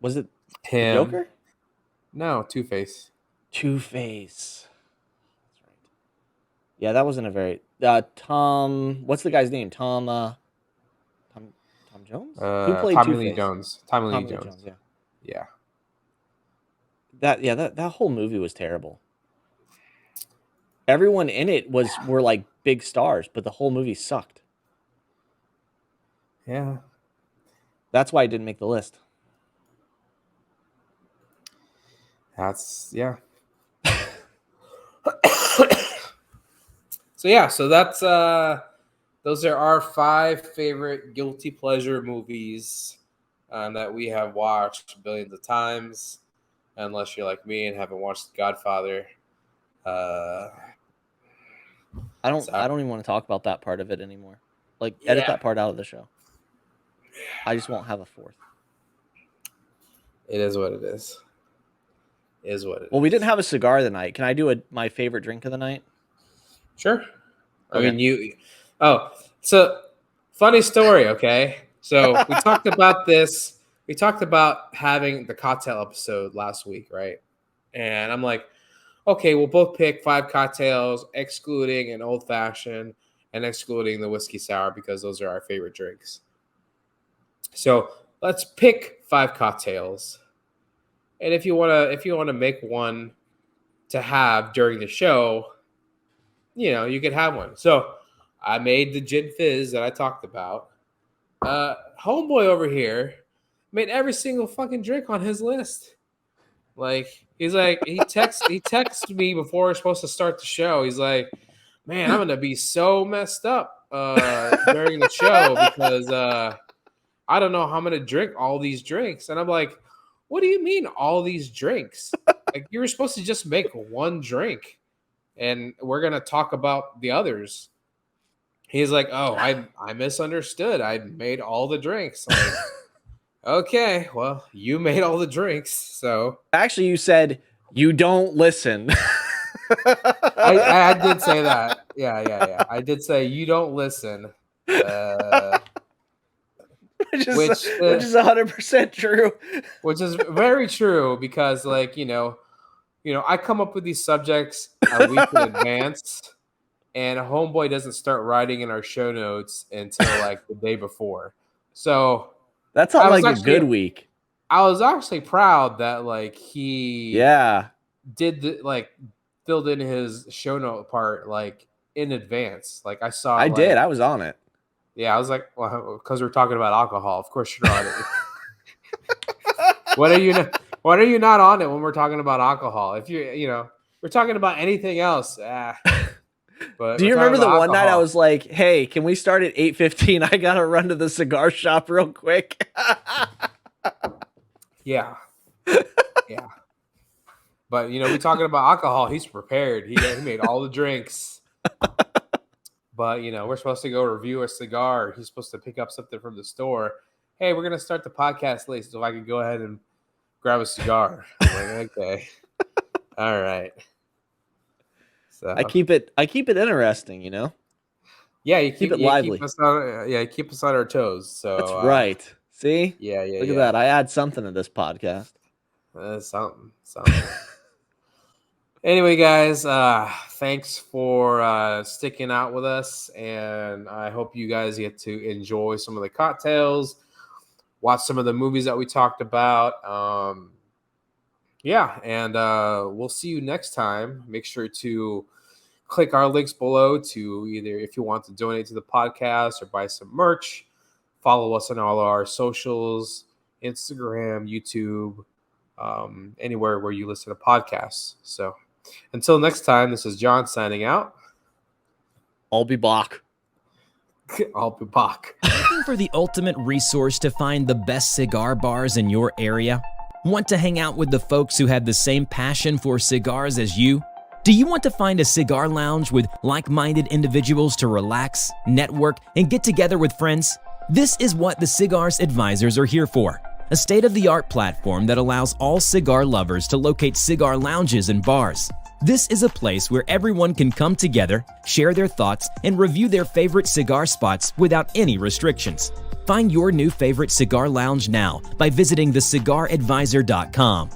S3: Was it
S4: him?
S3: Joker?
S4: No, Two-Face.
S3: That's right. Yeah, that wasn't a very Tom. What's the guy's name? Tom Jones?
S4: Who played Tommy Lee Jones? Tommy Lee Jones. Yeah.
S3: That whole movie was terrible. Everyone in it were like big stars, but the whole movie sucked.
S4: Yeah.
S3: That's why it didn't make the list.
S4: So that's those are our 5 favorite guilty pleasure movies that we have watched billions of times, unless you're like me and haven't watched Godfather.
S3: I don't even want to talk about that part of it anymore. Like, edit that part out of the show. I just won't have a 4th.
S4: It is what it is.
S3: Well, we didn't have a cigar of the night. Can I do my favorite drink of the night?
S4: Sure. Okay. I mean, so funny story, okay? So we talked about this we talked about having the cocktail episode last week, right? And I'm like, okay, we'll both pick 5 cocktails, excluding an old fashioned and excluding the whiskey sour because those are our favorite drinks. So let's pick 5 cocktails. And if you wanna make one to have during the show, you could have one. So I made the gin fizz that I talked about. Homeboy over here made every single fucking drink on his list. Like he texted me before we're supposed to start the show. He's like, man, I'm gonna be so messed up during the show because I don't know how I'm gonna drink all these drinks. And I'm like, what do you mean all these drinks? Like you were supposed to just make one drink and we're gonna talk about the others. He's like, oh, I misunderstood. I made all the drinks. Like, okay, well, you made all the drinks, so
S3: actually you said you don't listen.
S4: I did say that. Yeah. I did say you don't listen.
S3: Which is 100% true.
S4: Which is very true because, like, I come up with these subjects a week in advance, and homeboy doesn't start writing in our show notes until like the day before. So
S3: that's not like a good week.
S4: I was actually proud that like he did filled in his show note part like in advance. Like I saw.
S3: I did. I was on it.
S4: Yeah, I was like, well, because we're talking about alcohol. Of course you're on it. What are you not on it when we're talking about alcohol? If we're talking about anything else. But
S3: do you remember the one night I was like, hey, can we start at 8:15? I gotta run to the cigar shop real quick.
S4: Yeah. But we're talking about alcohol. He's prepared. He made all the drinks. But we're supposed to go review a cigar. He's supposed to pick up something from the store. Hey, we're gonna start the podcast late, so I can go ahead and grab a cigar. I'm like, okay, all right. So
S3: I keep it interesting,
S4: Yeah, you
S3: keep it lively.
S4: Keep us on our toes. So
S3: that's right. See?
S4: Yeah.
S3: Look at that. I add something to this podcast.
S4: Something. Anyway, guys, thanks for sticking out with us, and I hope you guys get to enjoy some of the cocktails, watch some of the movies that we talked about. And we'll see you next time. Make sure to click our links below to either if you want to donate to the podcast or buy some merch. Follow us on all our socials, Instagram, YouTube, anywhere where you listen to podcasts. So until next time, this is John signing out.
S3: I'll be back.
S5: Looking for the ultimate resource to find the best cigar bars in your area? Want to hang out with the folks who have the same passion for cigars as you? Do you want to find a cigar lounge with like-minded individuals to relax, network, and get together with friends? This is what the Cigars Advisors are here for. A state-of-the-art platform that allows all cigar lovers to locate cigar lounges and bars. This is a place where everyone can come together, share their thoughts, and review their favorite cigar spots without any restrictions. Find your new favorite cigar lounge now by visiting thecigaradvisor.com.